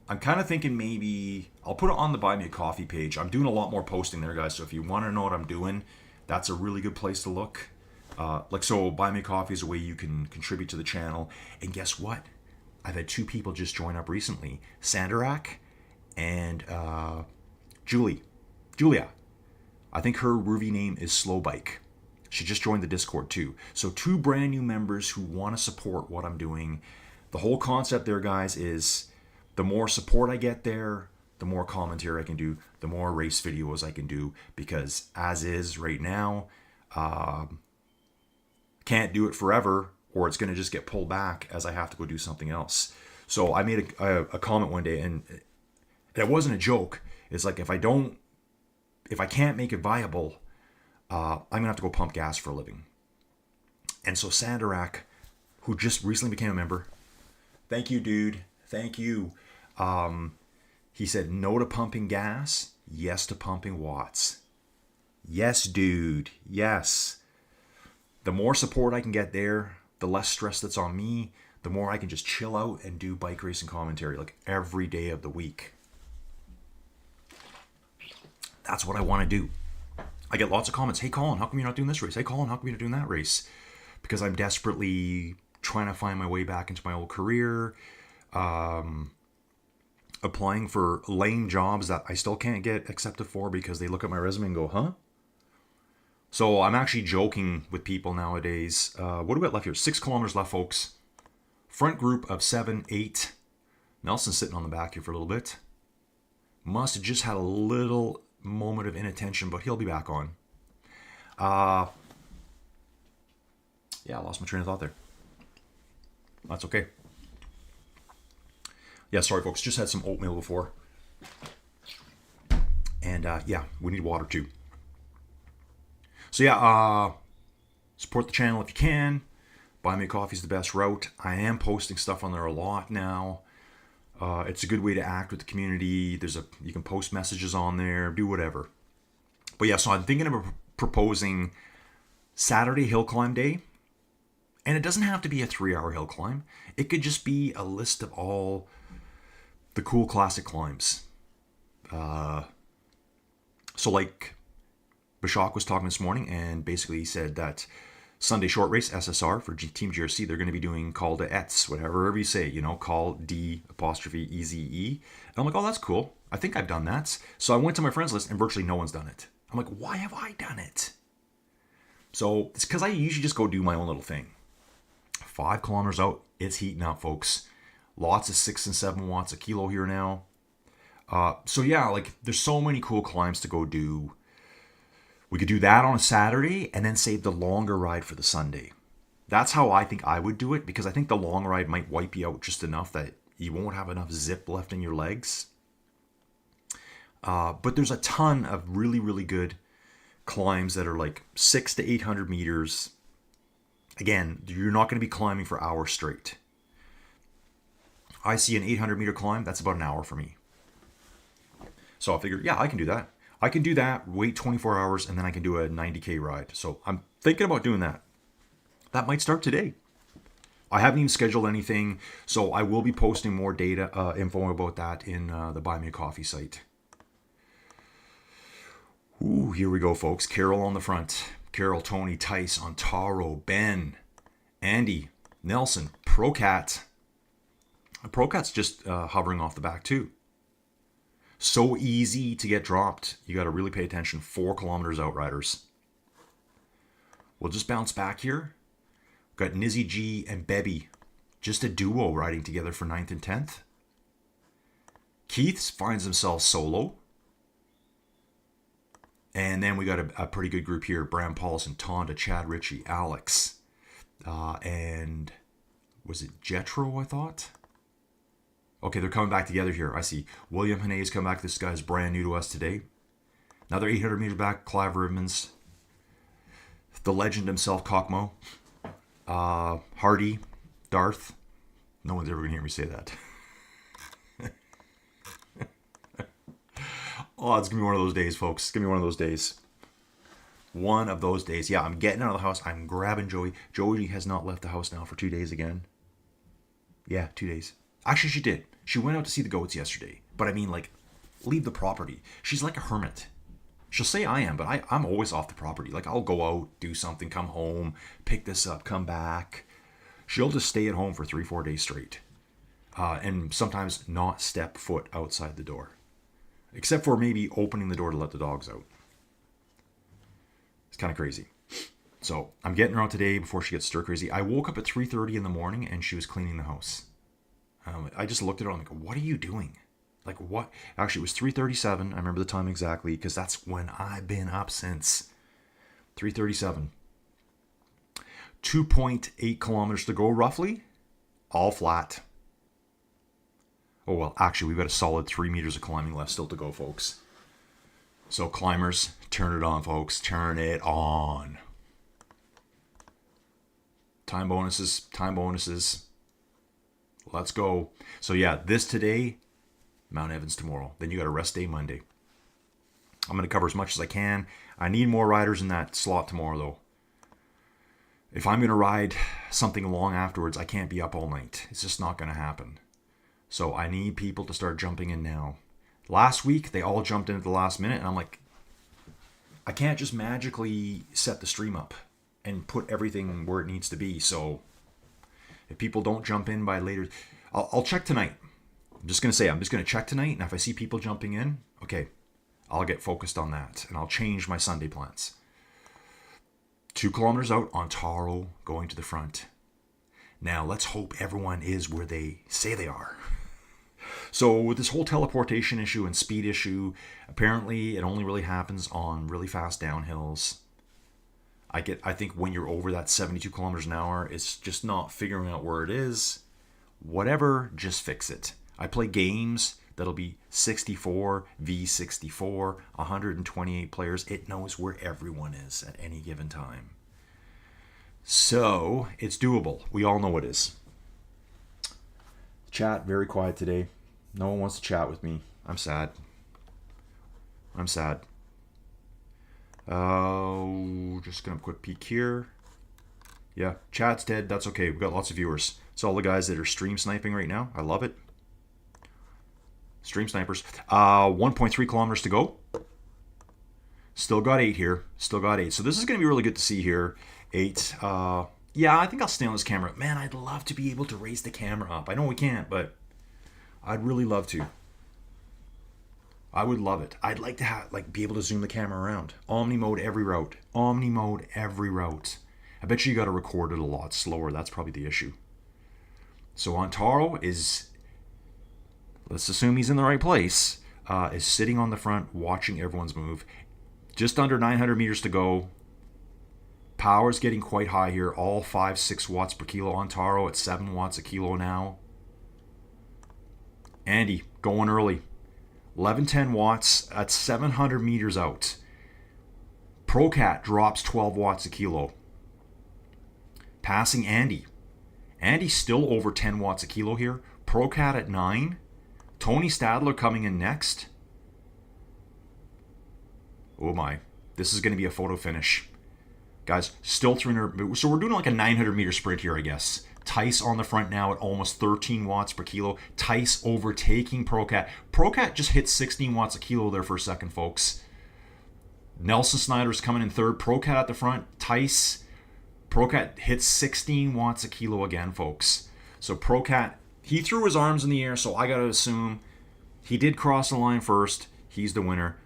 Speaker 1: I'm kind of thinking maybe I'll put it on the Buy Me a Coffee page. I'm doing a lot more posting there, guys. So if you want to know what I'm doing, that's a really good place to look. So Buy Me a Coffee is a way you can contribute to the channel. And guess what? I've had 2 people just join up recently. Sandarak and Julia. I think her Ruby name is Slow Bike. She just joined the Discord too. So 2 brand new members who want to support what I'm doing. The whole concept there, guys, is the more support I get there, the more commentary I can do, the more race videos I can do. Because as is right now, can't do it forever, or it's going to just get pulled back as I have to go do something else. So I made a comment one day, and it wasn't a joke. It's like if I can't make it viable, I'm going to have to go pump gas for a living. And so Sandarak, who just recently became a member, thank you, dude. Thank you. He said no to pumping gas, yes to pumping watts. Yes, dude. Yes. The more support I can get there, the less stress that's on me, the more I can just chill out and do bike racing commentary like every day of the week. That's what I want to do. I get lots of comments. Hey, Colin, how come you're not doing this race? Hey, Colin, how come you're not doing that race? Because I'm desperately trying to find my way back into my old career, applying for lame jobs that I still can't get accepted for because they look at my resume and go, huh? So I'm actually joking with people nowadays. What do we got left here? 6 kilometers left, folks. Front group of 7, 8. Nelson's sitting on the back here for a little bit. Must have just had a little moment of inattention, but he'll be back on. Yeah, I lost my train of thought there. That's okay. Yeah, sorry, folks. Just had some oatmeal before. And, yeah, we need water, too. So, yeah, support the channel if you can. Buy Me a Coffee is the best route. I am posting stuff on there a lot now. It's a good way to act with the community. You can post messages on there, do whatever. But, yeah, so I'm thinking of proposing Saturday hill climb day. And it doesn't have to be a 3-hour hill climb. It could just be a list of all the cool classic climbs. So like Bashak was talking this morning, and basically he said that Sunday short race SSR for Team GRC, they're going to be doing Col de Etz, whatever you say, Call D apostrophe EZE. And I'm like, oh, that's cool. I think I've done that. So I went to my friends list and virtually no one's done it. I'm like, why have I done it? So it's because I usually just go do my own little thing. 5 kilometers out, it's heating up, folks. Lots of 6 and 7 watts a kilo here now. So yeah, like there's so many cool climbs to go do. We could do that on a Saturday and then save the longer ride for the Sunday. That's how I think I would do it, because I think the long ride might wipe you out just enough that you won't have enough zip left in your legs. But there's a ton of really, really good climbs that are like 600 to 800 meters. Again, you're not going to be climbing for hours straight. I see an 800-meter climb, that's about an hour for me. So I figured, yeah, I can do that. I can do that, wait 24 hours, and then I can do a 90K ride. So I'm thinking about doing that. That might start today. I haven't even scheduled anything, so I will be posting more data, info about that in the Buy Me a Coffee site. Ooh, here we go, folks. Carol on the front. Carol, Tony, Tice, Ontaro, Ben, Andy, Nelson, Procat. Procat's just hovering off the back too. So easy to get dropped. You got to really pay attention. 4 kilometers out, riders. We'll just bounce back here. Got Nizzy G and Bebby. Just a duo riding together for 9th and 10th. Keith finds himself solo. And then we got a pretty good group here. Bram Paulson, Tonda, Chad Ritchie, Alex. And was it Jetro, I thought? Okay, they're coming back together here. I see William Haney's come back. This guy's brand new to us today. Another 800 meters back, Clive Ribbons. The legend himself, Cockmo. Hardy, Darth. No one's ever going to hear me say that. Oh, it's going to be one of those days, folks. It's going to be one of those days. One of those days. Yeah, I'm getting out of the house. I'm grabbing Joey. Joey has not left the house now for 2 days again. Yeah, 2 days. Actually, she did. She went out to see the goats yesterday. But I mean, like, leave the property. She's like a hermit. She'll say I am, but I'm always off the property. Like, I'll go out, do something, come home, pick this up, come back. She'll just stay at home for 3-4 days straight. And sometimes not step foot outside the door. Except for maybe opening the door to let the dogs out. It's kind of crazy. So, I'm getting her out today before she gets stir crazy. I woke up at 3:30 in the morning and she was cleaning the house. I just looked at her and I'm like, what are you doing? Like, what? Actually, it was 3:37. I remember the time exactly because that's when I've been up since. 3:37. 2.8 kilometers to go, roughly. All flat. Oh, well, actually, we've got a solid 3 meters of climbing left still to go, folks. So, climbers, turn it on, folks. Turn it on. Time bonuses, time bonuses. Let's go. So yeah, this today, Mount Evans tomorrow. Then you got a rest day Monday. I'm going to cover as much as I can. I need more riders in that slot tomorrow, though. If I'm going to ride something long afterwards, I can't be up all night. It's just not going to happen. So I need people to start jumping in now. Last week, they all jumped in at the last minute, and I'm like, I can't just magically set the stream up and put everything where it needs to be. So if people don't jump in by later, I'll check tonight. I'm just going to check tonight. And if I see people jumping in, okay, I'll get focused on that. And I'll change my Sunday plans. 2 kilometers out, Ontaro going to the front. Now, let's hope everyone is where they say they are. So with this whole teleportation issue and speed issue, apparently it only really happens on really fast downhills. I think when you're over that 72 kilometers an hour, it's just not figuring out where it is. Whatever, just fix it. I play games that'll be 64 v 64, 128 players. It knows where everyone is at any given time. So it's doable. We all know it is. Chat very quiet today. No one wants to chat with me. I'm sad. Just gonna quick peek here. Yeah, chat's dead. That's okay. We've got lots of viewers. It's all the guys that are stream sniping right now. I love it. Stream snipers. 1.3 kilometers to go. Still got 8 here. Still got 8. So this is gonna be really good to see here. 8. Yeah, I think I'll stay on this camera. Man, I'd love to be able to raise the camera up. I know we can't, but I'd really love to. I would love it. I'd like to be able to zoom the camera around. Omni mode every route. Omni mode every route. I bet you got to record it a lot slower. That's probably the issue. So Ontaro is, let's assume he's in the right place, is sitting on the front watching everyone's move. Just under 900 meters to go. Power's getting quite high here. All 5-6 watts per kilo on Taro at 7 watts a kilo now. Andy going early. 11-10 watts at 700 meters out. Procat drops 12 watts a kilo. Passing Andy. Andy's still over 10 watts a kilo here. Procat at 9. Tony Stadler coming in next. Oh my. This is going to be a photo finish. Guys, still 300. So we're doing like a 900 meter sprint here, I guess. Tice on the front now at almost 13 watts per kilo. Tice overtaking Procat. Procat just hit 16 watts a kilo there for a second, folks. Nelson Snyder's coming in third. Procat at the front. Tice. Procat hits 16 watts a kilo again, folks. So Procat, he threw his arms in the air, so I got to assume he did cross the line first. He's the winner.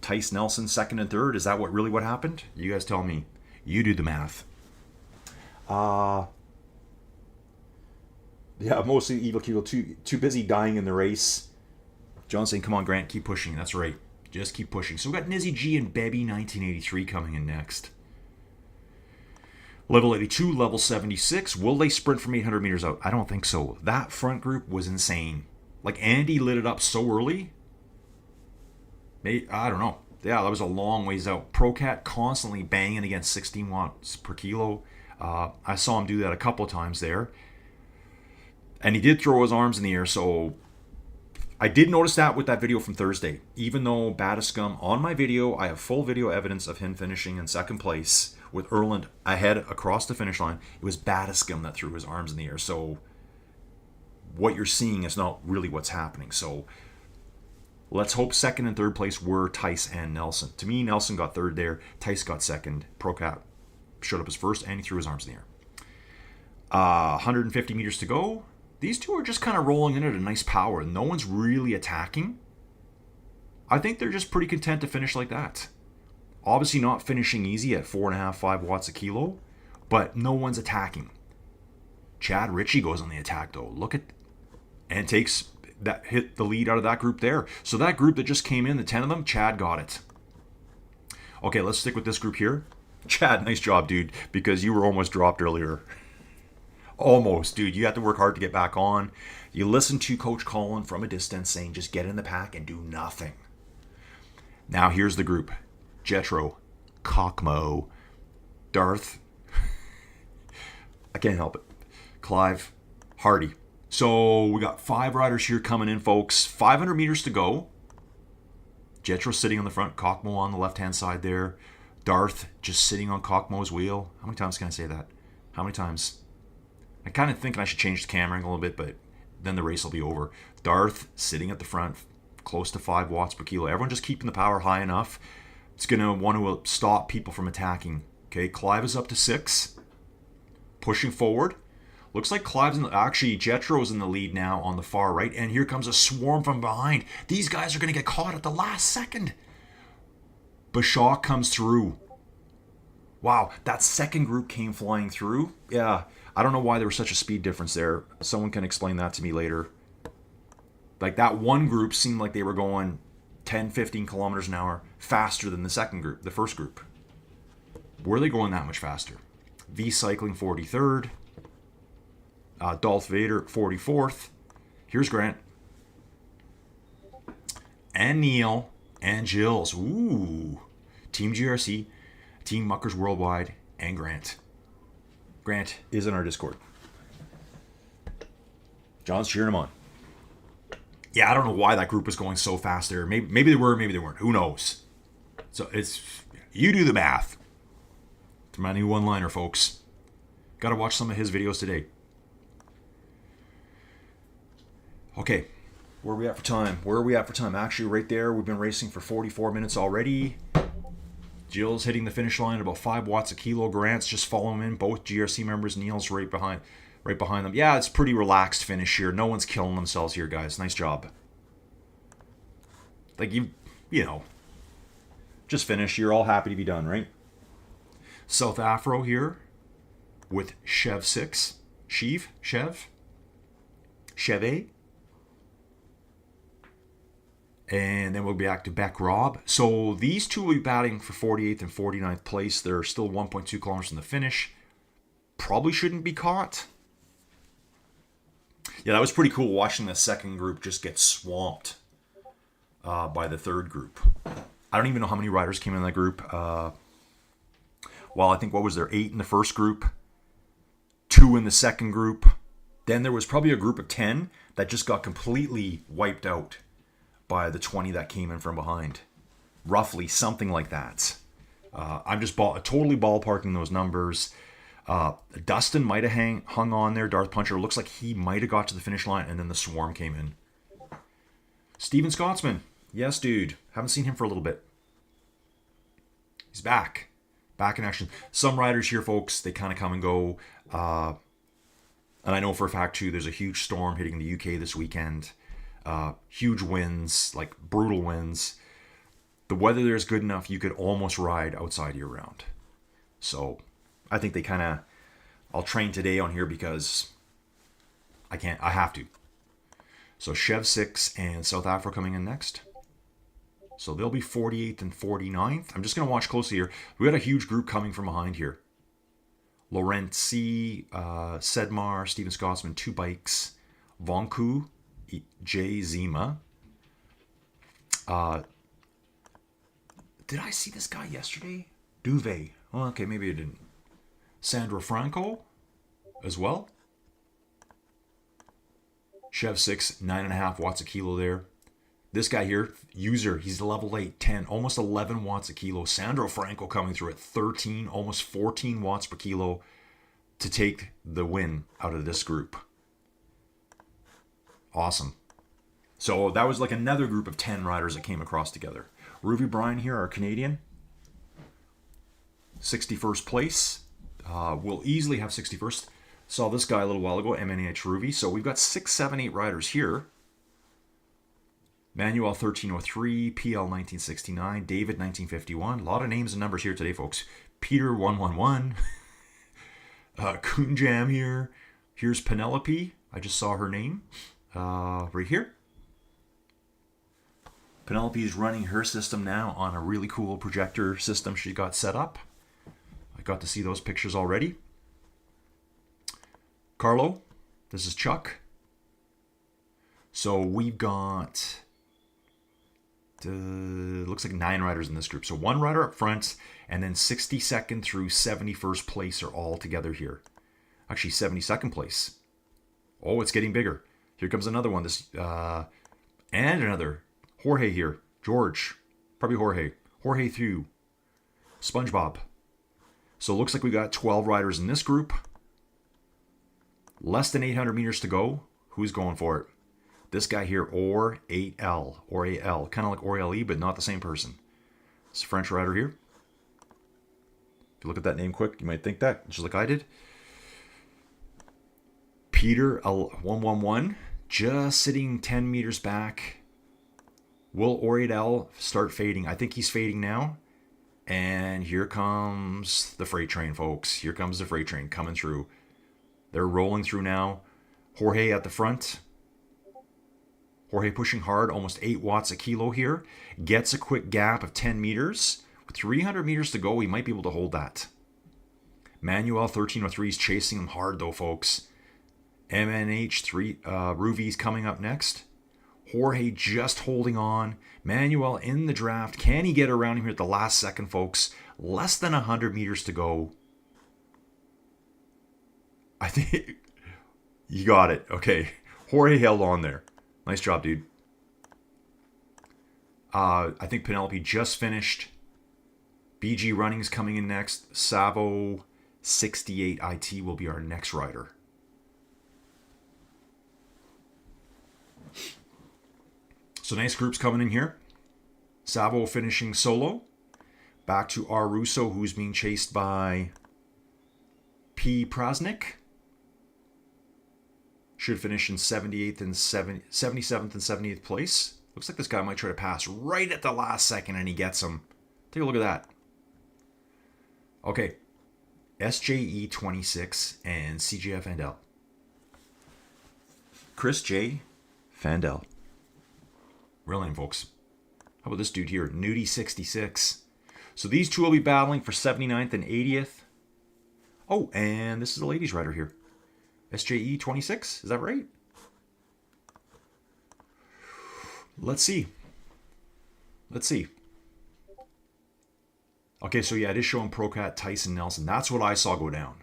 Speaker 1: Tice Nelson second and third. Is that what happened? You guys tell me. You do the math. Yeah, mostly Evil Kilo too busy dying in the race. John saying, come on, Grant, keep pushing. That's right. Just keep pushing. So we got Nizzy G and Bebby 1983 coming in next. Level 82, level 76. Will they sprint from 800 meters out? I don't think so. That front group was insane. Like, Andy lit it up so early. I don't know. Yeah, that was a long ways out. Procat constantly banging against 16 watts per kilo. I saw him do that a couple of times there. And he did throw his arms in the air, so I did notice that with that video from Thursday. Even though Batiscum, on my video, I have full video evidence of him finishing in second place with Erland ahead across the finish line. It was Batiscum that threw his arms in the air. So what you're seeing is not really what's happening. So let's hope second and third place were Tice and Nelson. To me, Nelson got third there. Tice got second. Procat showed up as first, and he threw his arms in the air. 150 meters to go. These two are just kind of rolling in at a nice power. No one's really attacking. I think they're just pretty content to finish like that. Obviously not finishing easy at 4.5, 5 watts a kilo, but no one's attacking. Chad Ritchie goes on the attack though. Look at, and takes that, hit the lead out of that group there. So that group that just came in, the 10 of them, Chad got it. Okay, let's stick with this group here. Chad, nice job, dude, because you were almost dropped earlier. Almost, dude. You have to work hard to get back on. You listen to Coach Colin from a distance saying just get in the pack and do nothing. Now here's the group. Jetro, Cockmo, Darth, I can't help it, Clive, Hardy. So we got 5 riders here coming in, folks. 500 meters to go. Jetro sitting on the front, Cockmo on the left-hand side there. Darth just sitting on Cockmo's wheel. How many times can I say that? How many times? I kind of think I should change the camera angle a little bit, but then the race will be over. Darth sitting at the front, close to 5 watts per kilo. Everyone just keeping the power high enough. It's going to want to stop people from attacking. Okay, Clive is up to 6. Pushing forward. Looks like Clive's actually, Jetro's in the lead now on the far right. And here comes a swarm from behind. These guys are going to get caught at the last second. Bashaw comes through. Wow, that second group came flying through. Yeah. I don't know why there was such a speed difference there. Someone can explain that to me later. Like that one group seemed like they were going 10, 15 kilometers an hour faster than the second group, the first group. Were they going that much faster? V Cycling 43rd. Darth Vader 44th. Here's Grant. And Neil. And Jills. Ooh. Team GRC. Team Muckers Worldwide. And Grant. Grant is in our Discord. John's cheering him on. Yeah, I don't know why that group was going so fast there. Maybe they were, maybe they weren't. Who knows? So it's, you do the math. It's my new one-liner, folks. Got to watch some of his videos today. Okay, where are we at for time? Actually, right there, we've been racing for 44 minutes already. Jill's hitting the finish line at about 5 watts a kilo. Grant's just following in. Both GRC members. Neil's right behind them. Yeah, it's pretty relaxed finish here. No one's killing themselves here, guys. Nice job. Like, you know, just finish. You're all happy to be done, right? South Afro here with Chev 6. Cheve? And then we'll be back to Beck Rob. So these two will be batting for 48th and 49th place. They're still 1.2 kilometers from the finish. Probably shouldn't be caught. Yeah, that was pretty cool watching the second group just get swamped by the third group. I don't even know how many riders came in that group. Well, I think, what was there? 8 in the first group, 2 in the second group. Then there was probably a group of 10 that just got completely wiped out by the 20 that came in from behind. Roughly, something like that. I'm just totally ballparking those numbers. Dustin might have hung on there. Darth Puncher looks like he might have got to the finish line, and then the swarm came in. Steven Scotsman. Yes, dude. Haven't seen him for a little bit. He's back. Back in action. Some riders here, folks, they kind of come and go. And I know for a fact, too, there's a huge storm hitting the UK this weekend. Huge winds, like brutal winds. The weather there is good enough you could almost ride outside year round. So I think they kind of, I'll train today on here because I have to. So Chev 6 and South Africa coming in next. So they'll be 48th and 49th. I'm just going to watch closely here. We got a huge group coming from behind here. Laurent C, Sedmar, Steven Scotsman, 2 bikes, Vonku, J Zima. Did I see this guy yesterday? Duvet. Oh, okay, maybe I didn't. Sandro Franco as well. Chev 6, 9.5 watts a kilo there. This guy here, user, he's level 8, 10, almost 11 watts a kilo. Sandro Franco coming through at 13, almost 14 watts per kilo to take the win out of this group. Awesome. So that was like another group of 10 riders that came across together. Ruby Bryan here, our Canadian. 61st place. We'll easily have 61st. Saw this guy a little while ago, MNH Ruby. So we've got 6, 7, 8 riders here. Manuel 1303, PL 1969, David 1951. A lot of names and numbers here today, folks. Peter 111. Kunjam here. Here's Penelope. I just saw her name right here. Penelope is running her system now on a really cool projector system she got set up. I got to see those pictures already. Carlo, this is Chuck. So we've got, looks like 9 riders in this group. So 1 rider up front, and then 62nd through 71st place are all together here. Actually, 72nd place. Oh, it's getting bigger. Here comes another one. And another. Jorge here. George. Probably Jorge. Jorge through. SpongeBob. So it looks like we got 12 riders in this group. Less than 800 meters to go. Who's going for it? This guy here, Or 8L. Or AL. Kind of like Orle, but not the same person. It's a French rider here. If you look at that name quick, you might think that, just like I did. Peter 111, just sitting 10 meters back. Will Oriadel start fading? I think he's fading now. And here comes the freight train, folks. Here comes the freight train coming through. They're rolling through now. Jorge at the front. Jorge pushing hard, almost 8 watts a kilo here. Gets a quick gap of 10 meters. With 300 meters to go, he might be able to hold that. Manuel 1303 is chasing him hard though, folks. MNH3 Ruvy's coming up next. Jorge just holding on. Manuel in the draft. Can he get around him here at the last second, folks? Less than 100 meters to go. I think you got it. Okay. Jorge held on there. Nice job, dude. I think Penelope just finished. BG Running's coming in next. Savo 68 IT will be our next rider. So nice groups coming in here. Savo finishing solo. Back to R. Russo, who's being chased by P. Prasnik. Should finish in 78th and 77th and 78th place. Looks like this guy might try to pass right at the last second, and he gets him. Take a look at that. Okay. SJE 26 and CJF Fandel. Chris J. Fandel. Real name, folks. How about this dude here? Nudie 66. So these two will be battling for 79th and 80th. Oh, and this is a ladies rider here. SJE 26. Is that right? Let's see. Let's see. Okay, so yeah, it is showing Procat Tyson Nelson. That's what I saw go down.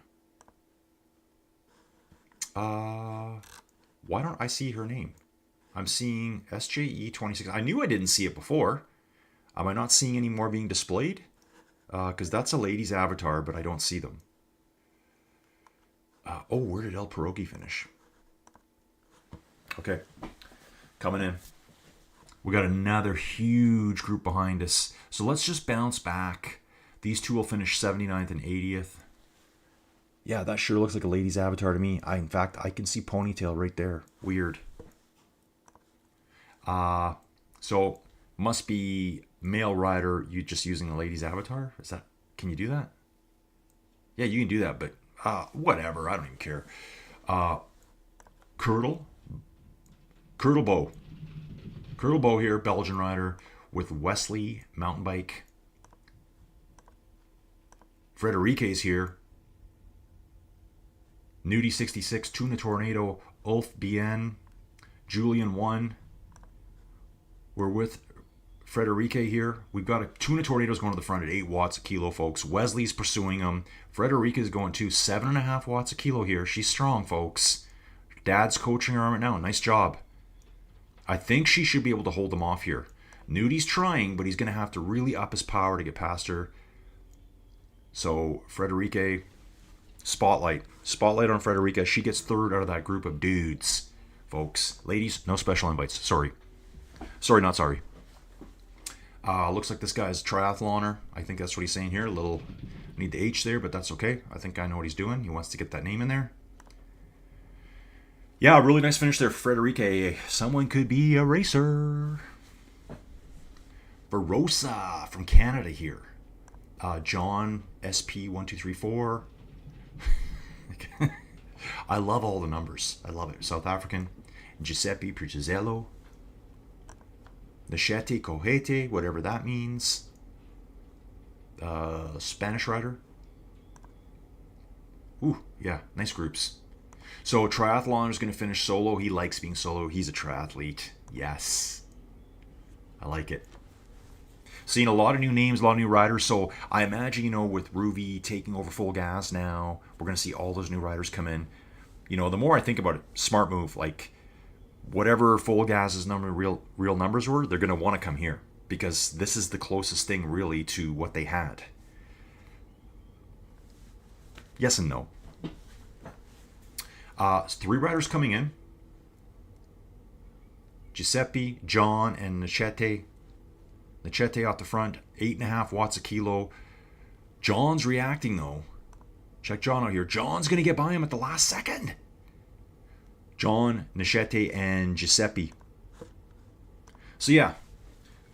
Speaker 1: Why don't I see her name? I'm seeing SJE 26. I knew I didn't see it before. Am I not seeing any more being displayed? Because that's a lady's avatar, but I don't see them. Oh, where did El Pierogi finish? Okay, coming in. We got another huge group behind us. So let's just bounce back. These two will finish 79th and 80th. Yeah, that sure looks like a lady's avatar to me. In fact, I can see ponytail right there. Weird. So must be male rider. You just using a lady's avatar? Is that? Can you do that? Yeah, you can do that, but whatever. I don't even care. Curdle Bow. Curdle Bow here, Belgian rider with Wesley mountain bike. Frederique's here. Nudie 66, Tuna Tornado, Ulf BN, Julian 1. We're with Frederique here. We've got a Tuna Tornado's going to the front at 8 watts a kilo, folks. Wesley's pursuing him. Frederica's going to 7.5 watts a kilo here. She's strong, folks. Dad's coaching her right now. Nice job. I think she should be able to hold them off here. Nudie's trying, but he's going to have to really up his power to get past her. So, Frederique, spotlight. Spotlight on Frederica. She gets third out of that group of dudes, folks. Ladies, no special invites. Sorry. Sorry, not sorry. Looks like this guy's a triathloner. I think that's what he's saying here. A little need the H there, but that's okay. I think I know what he's doing. He wants to get that name in there. Yeah, really nice finish there, Frederique. Someone could be a racer. Barossa from Canada here. John SP1234. I love all the numbers. I love it. South African. Giuseppe Prizzello. Nashete Kohete, whatever that means. Spanish rider. Ooh, yeah, nice groups. So triathlon is going to finish solo. He likes being solo. He's a triathlete. Yes. I like it. Seeing a lot of new names, a lot of new riders. So I imagine, with Ruby taking over Full Gas now, we're going to see all those new riders come in. The more I think about it, smart move. Like, whatever Full Gas's real numbers were, they're going to want to come here. Because this is the closest thing, really, to what they had. Yes and no. 3 riders coming in. Giuseppe, John, and Nashete. Nashete off the front, 8.5 watts a kilo. John's reacting, though. Check John out here. John's going to get by him at the last second. John, Nashete, and Giuseppe. So, yeah.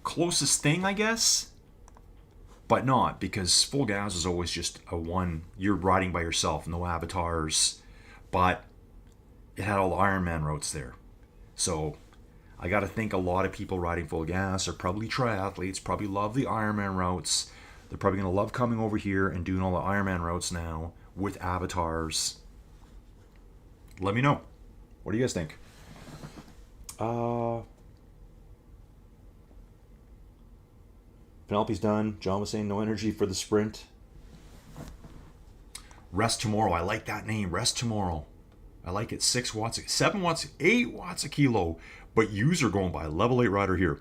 Speaker 1: Closest thing, I guess. But not, because Full Gas is always just a one. You're riding by yourself, no avatars. But it had all the Ironman routes there. So I got to think a lot of people riding Full Gas are probably triathletes, probably love the Ironman routes. They're probably going to love coming over here and doing all the Ironman routes now with avatars. Let me know. What do you guys think? Penelope's done. John was saying no energy for the sprint. Rest tomorrow. I like that name. Rest tomorrow. I like it. 6 watts, 7 watts, 8 watts a kilo. But yous are going by. Level 8 rider here.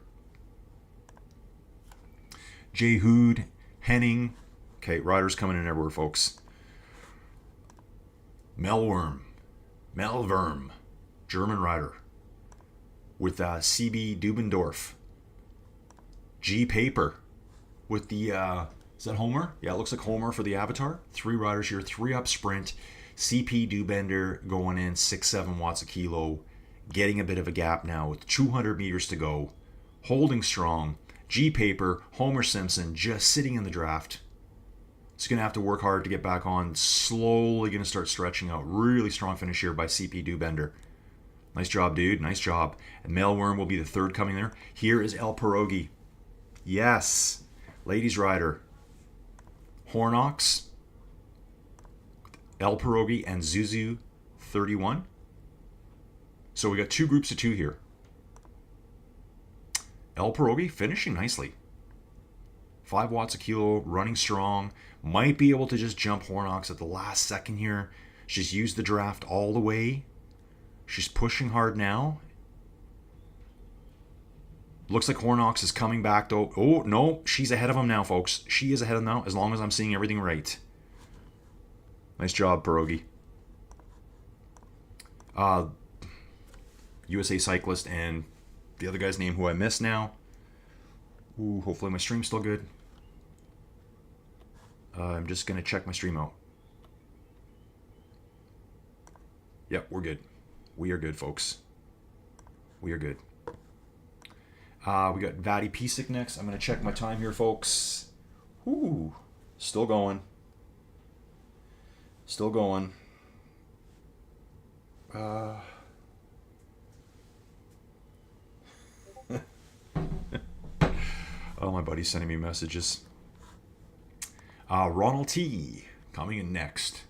Speaker 1: Jay Hood, Henning. Okay, riders coming in everywhere, folks. Melworm. German rider. With CB Dubendorf. G Paper. With the, is that Homer? Yeah, it looks like Homer for the Avatar. 3 riders here, 3 up sprint. CP Dubender going in 6-7 watts a kilo. Getting a bit of a gap now with 200 meters to go. Holding strong. G Paper, Homer Simpson just sitting in the draft. He's going to have to work hard to get back on. Slowly going to start stretching out. Really strong finish here by CP Dubender. Nice job, dude. Nice job. And Melworm will be the 3rd coming there. Here is El Pierogi. Yes. Ladies Rider. Hornox. El Pierogi and Zuzu 31. So we got two groups of two here. El Pierogi finishing nicely. 5 watts a kilo, running strong. Might be able to just jump Hornox at the last second here. She's used the draft all the way. She's pushing hard now. Looks like Hornox is coming back though. Oh, no, she's ahead of him now, folks. She is ahead of him now, as long as I'm seeing everything right. Nice job, Pierogi. USA Cyclist and the other guy's name who I missed now. Ooh, hopefully my stream's still good. I'm just going to check my stream out. Yep, we're good. We are good, folks. We are good. We got Vadi Pisek next. I'm going to check my time here, folks. Ooh, still going. Still going. Oh, my buddy's sending me messages. Ronald T. coming in next.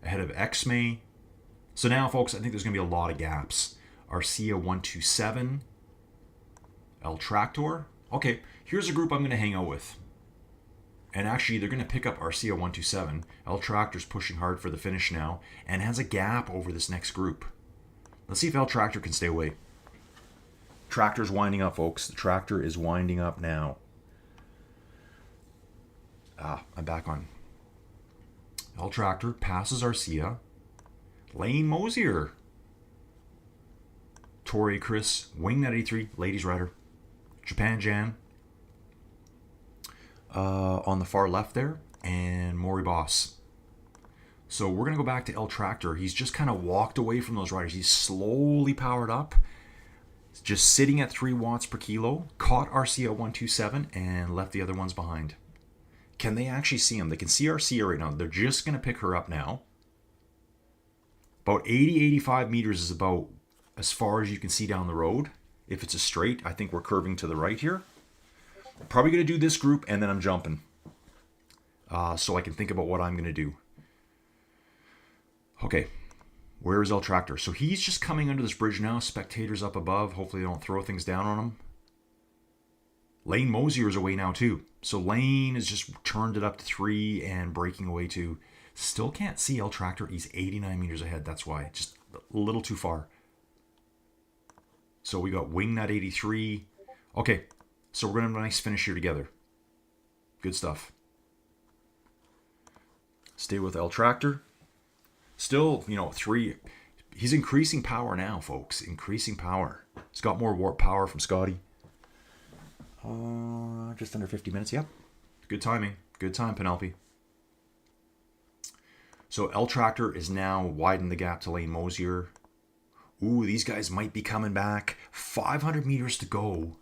Speaker 1: Ahead of Xmay. So now, folks, I think there's going to be a lot of gaps. Arcia 127. El Tractor. Okay, here's a group I'm going to hang out with. And actually, they're going to pick up Arcia 127. El Tractor's pushing hard for the finish now. And has a gap over this next group. Let's see if El Tractor can stay away. Tractor's winding up, folks. The Tractor is winding up now. I'm back on. El Tractor passes Arcia. Lane Mosier. Tori Chris. Wingnut 83. Ladies Rider. Japan Jan. On the far left there. And Maury Boss. So we're going to go back to El Tractor. He's just kind of walked away from those riders. He's slowly powered up. Just sitting at 3 watts per kilo. Caught Arcia 127 and left the other ones behind. Can they actually see him? They can see Arcia right now. They're just going to pick her up now. About 80-85 meters is about as far as you can see down the road. If it's a straight, I think we're curving to the right here. Probably going to do this group and then I'm jumping. So I can think about what I'm going to do. Okay. Where is El Tractor? So he's just coming under this bridge now. Spectators up above. Hopefully they don't throw things down on him. Lane Mosier is away now too. So Lane has just turned it up to 3 and breaking away too. Still can't see El Tractor. He's 89 meters ahead. That's why. Just a little too far. So we got Wingnut 83. Okay. So we're going to have a nice finish here together. Good stuff. Stay with El Tractor. Still, 3. He's increasing power now, folks. Increasing power. He's got more warp power from Scotty. Just under 50 minutes. Yep. Good timing. Good time, Penelope. So El Tractor is now widening the gap to Lane Mosier. Ooh, these guys might be coming back. 500 meters to go.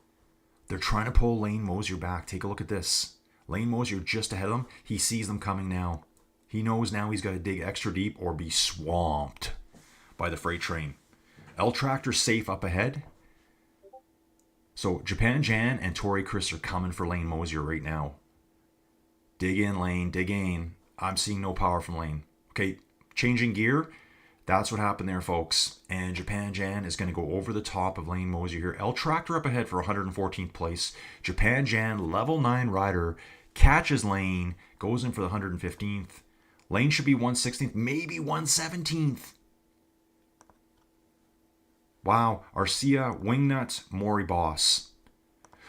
Speaker 1: They're trying to pull Lane Mosier back. Take a look at this. Lane Mosier just ahead of them. He sees them coming now. He knows now he's got to dig extra deep or be swamped by the freight train. El Tractor's safe up ahead. So Japan Jan and Tori Chris are coming for Lane Mosier right now. Dig in, Lane. Dig in. I'm seeing no power from Lane. Okay, changing gear. That's what happened there, folks. And Japan Jan is going to go over the top of Lane Mosier here. El Tractor up ahead for 114th place. Japan Jan, level 9 rider, catches Lane, goes in for the 115th. Lane should be 116th, maybe 117th. Wow, Arcia, Wingnut, Maury Boss.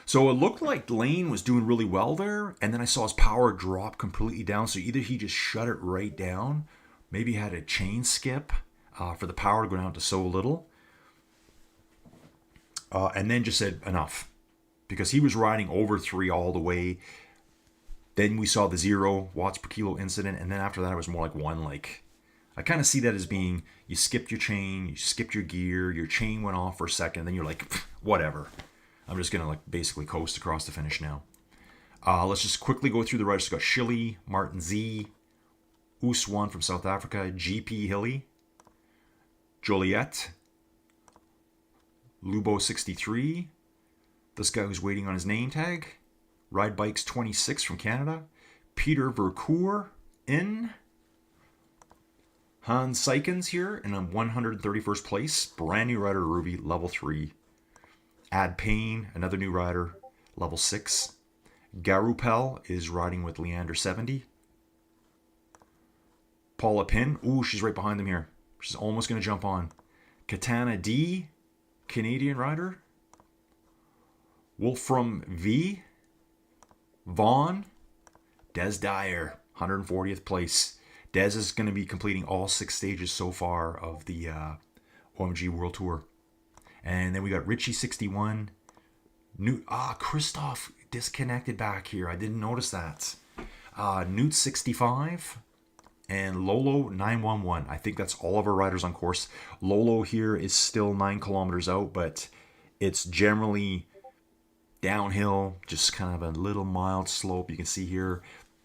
Speaker 1: So it looked like Lane was doing really well there, and then I saw his power drop completely down. So either he just shut it right down, maybe had a chain skip for the power to go down to so little, and then just said enough, because he was riding over 3 all the way. Then we saw the 0 watts per kilo incident, and then after that it was more like 1. Like, I kind of see that as being, you skipped your chain, you skipped your gear, your chain went off for a second, then you're like, whatever. I'm just going to basically coast across the finish now. Let's just quickly go through the riders. We've got Shilly, Martin Z, Oos1 from South Africa, GP Hilly, Joliet, Lubo 63, this guy who's waiting on his name tag, Ride Bikes 26 from Canada. Peter Vercoeur in. Hans Seikens here in a 131st place. Brand new rider Ruby, level 3. Ad Payne, another new rider, level 6. Garupel is riding with Leander 70. Paula Pin, ooh, she's right behind them here. She's almost going to jump on. Katana D, Canadian rider. Wolfram V. Vaughn. Des Dyer, 140th place. Des is going to be completing all 6 stages so far of the OMG World Tour. And then we got Richie 61. Christoph disconnected back here. I didn't notice that. Newt 65. And Lolo 911. I think that's all of our riders on course. Lolo here is still 9 kilometers out, but it's generally downhill, just kind of a little mild slope. You can see here,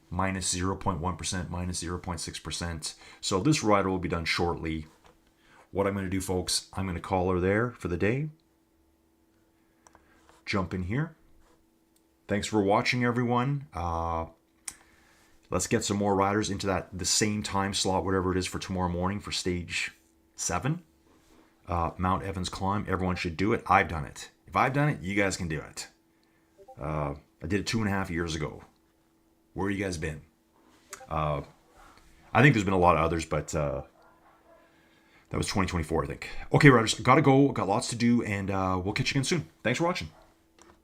Speaker 1: minus 0.1%, minus 0.6%. So this rider will be done shortly. What I'm going to do, folks, I'm going to call her there for the day. Jump in here. Thanks for watching, everyone. Let's get some more riders into the same time slot, whatever it is, for tomorrow morning for stage 7. Mount Evans climb. Everyone should do it. I've done it. If I've done it, you guys can do it. I did it 2.5 years ago. Where have you guys been? I think there's been a lot of others, but that was 2024, I think. Okay, riders, gotta go. Got lots to do, and we'll catch you again soon. Thanks for watching.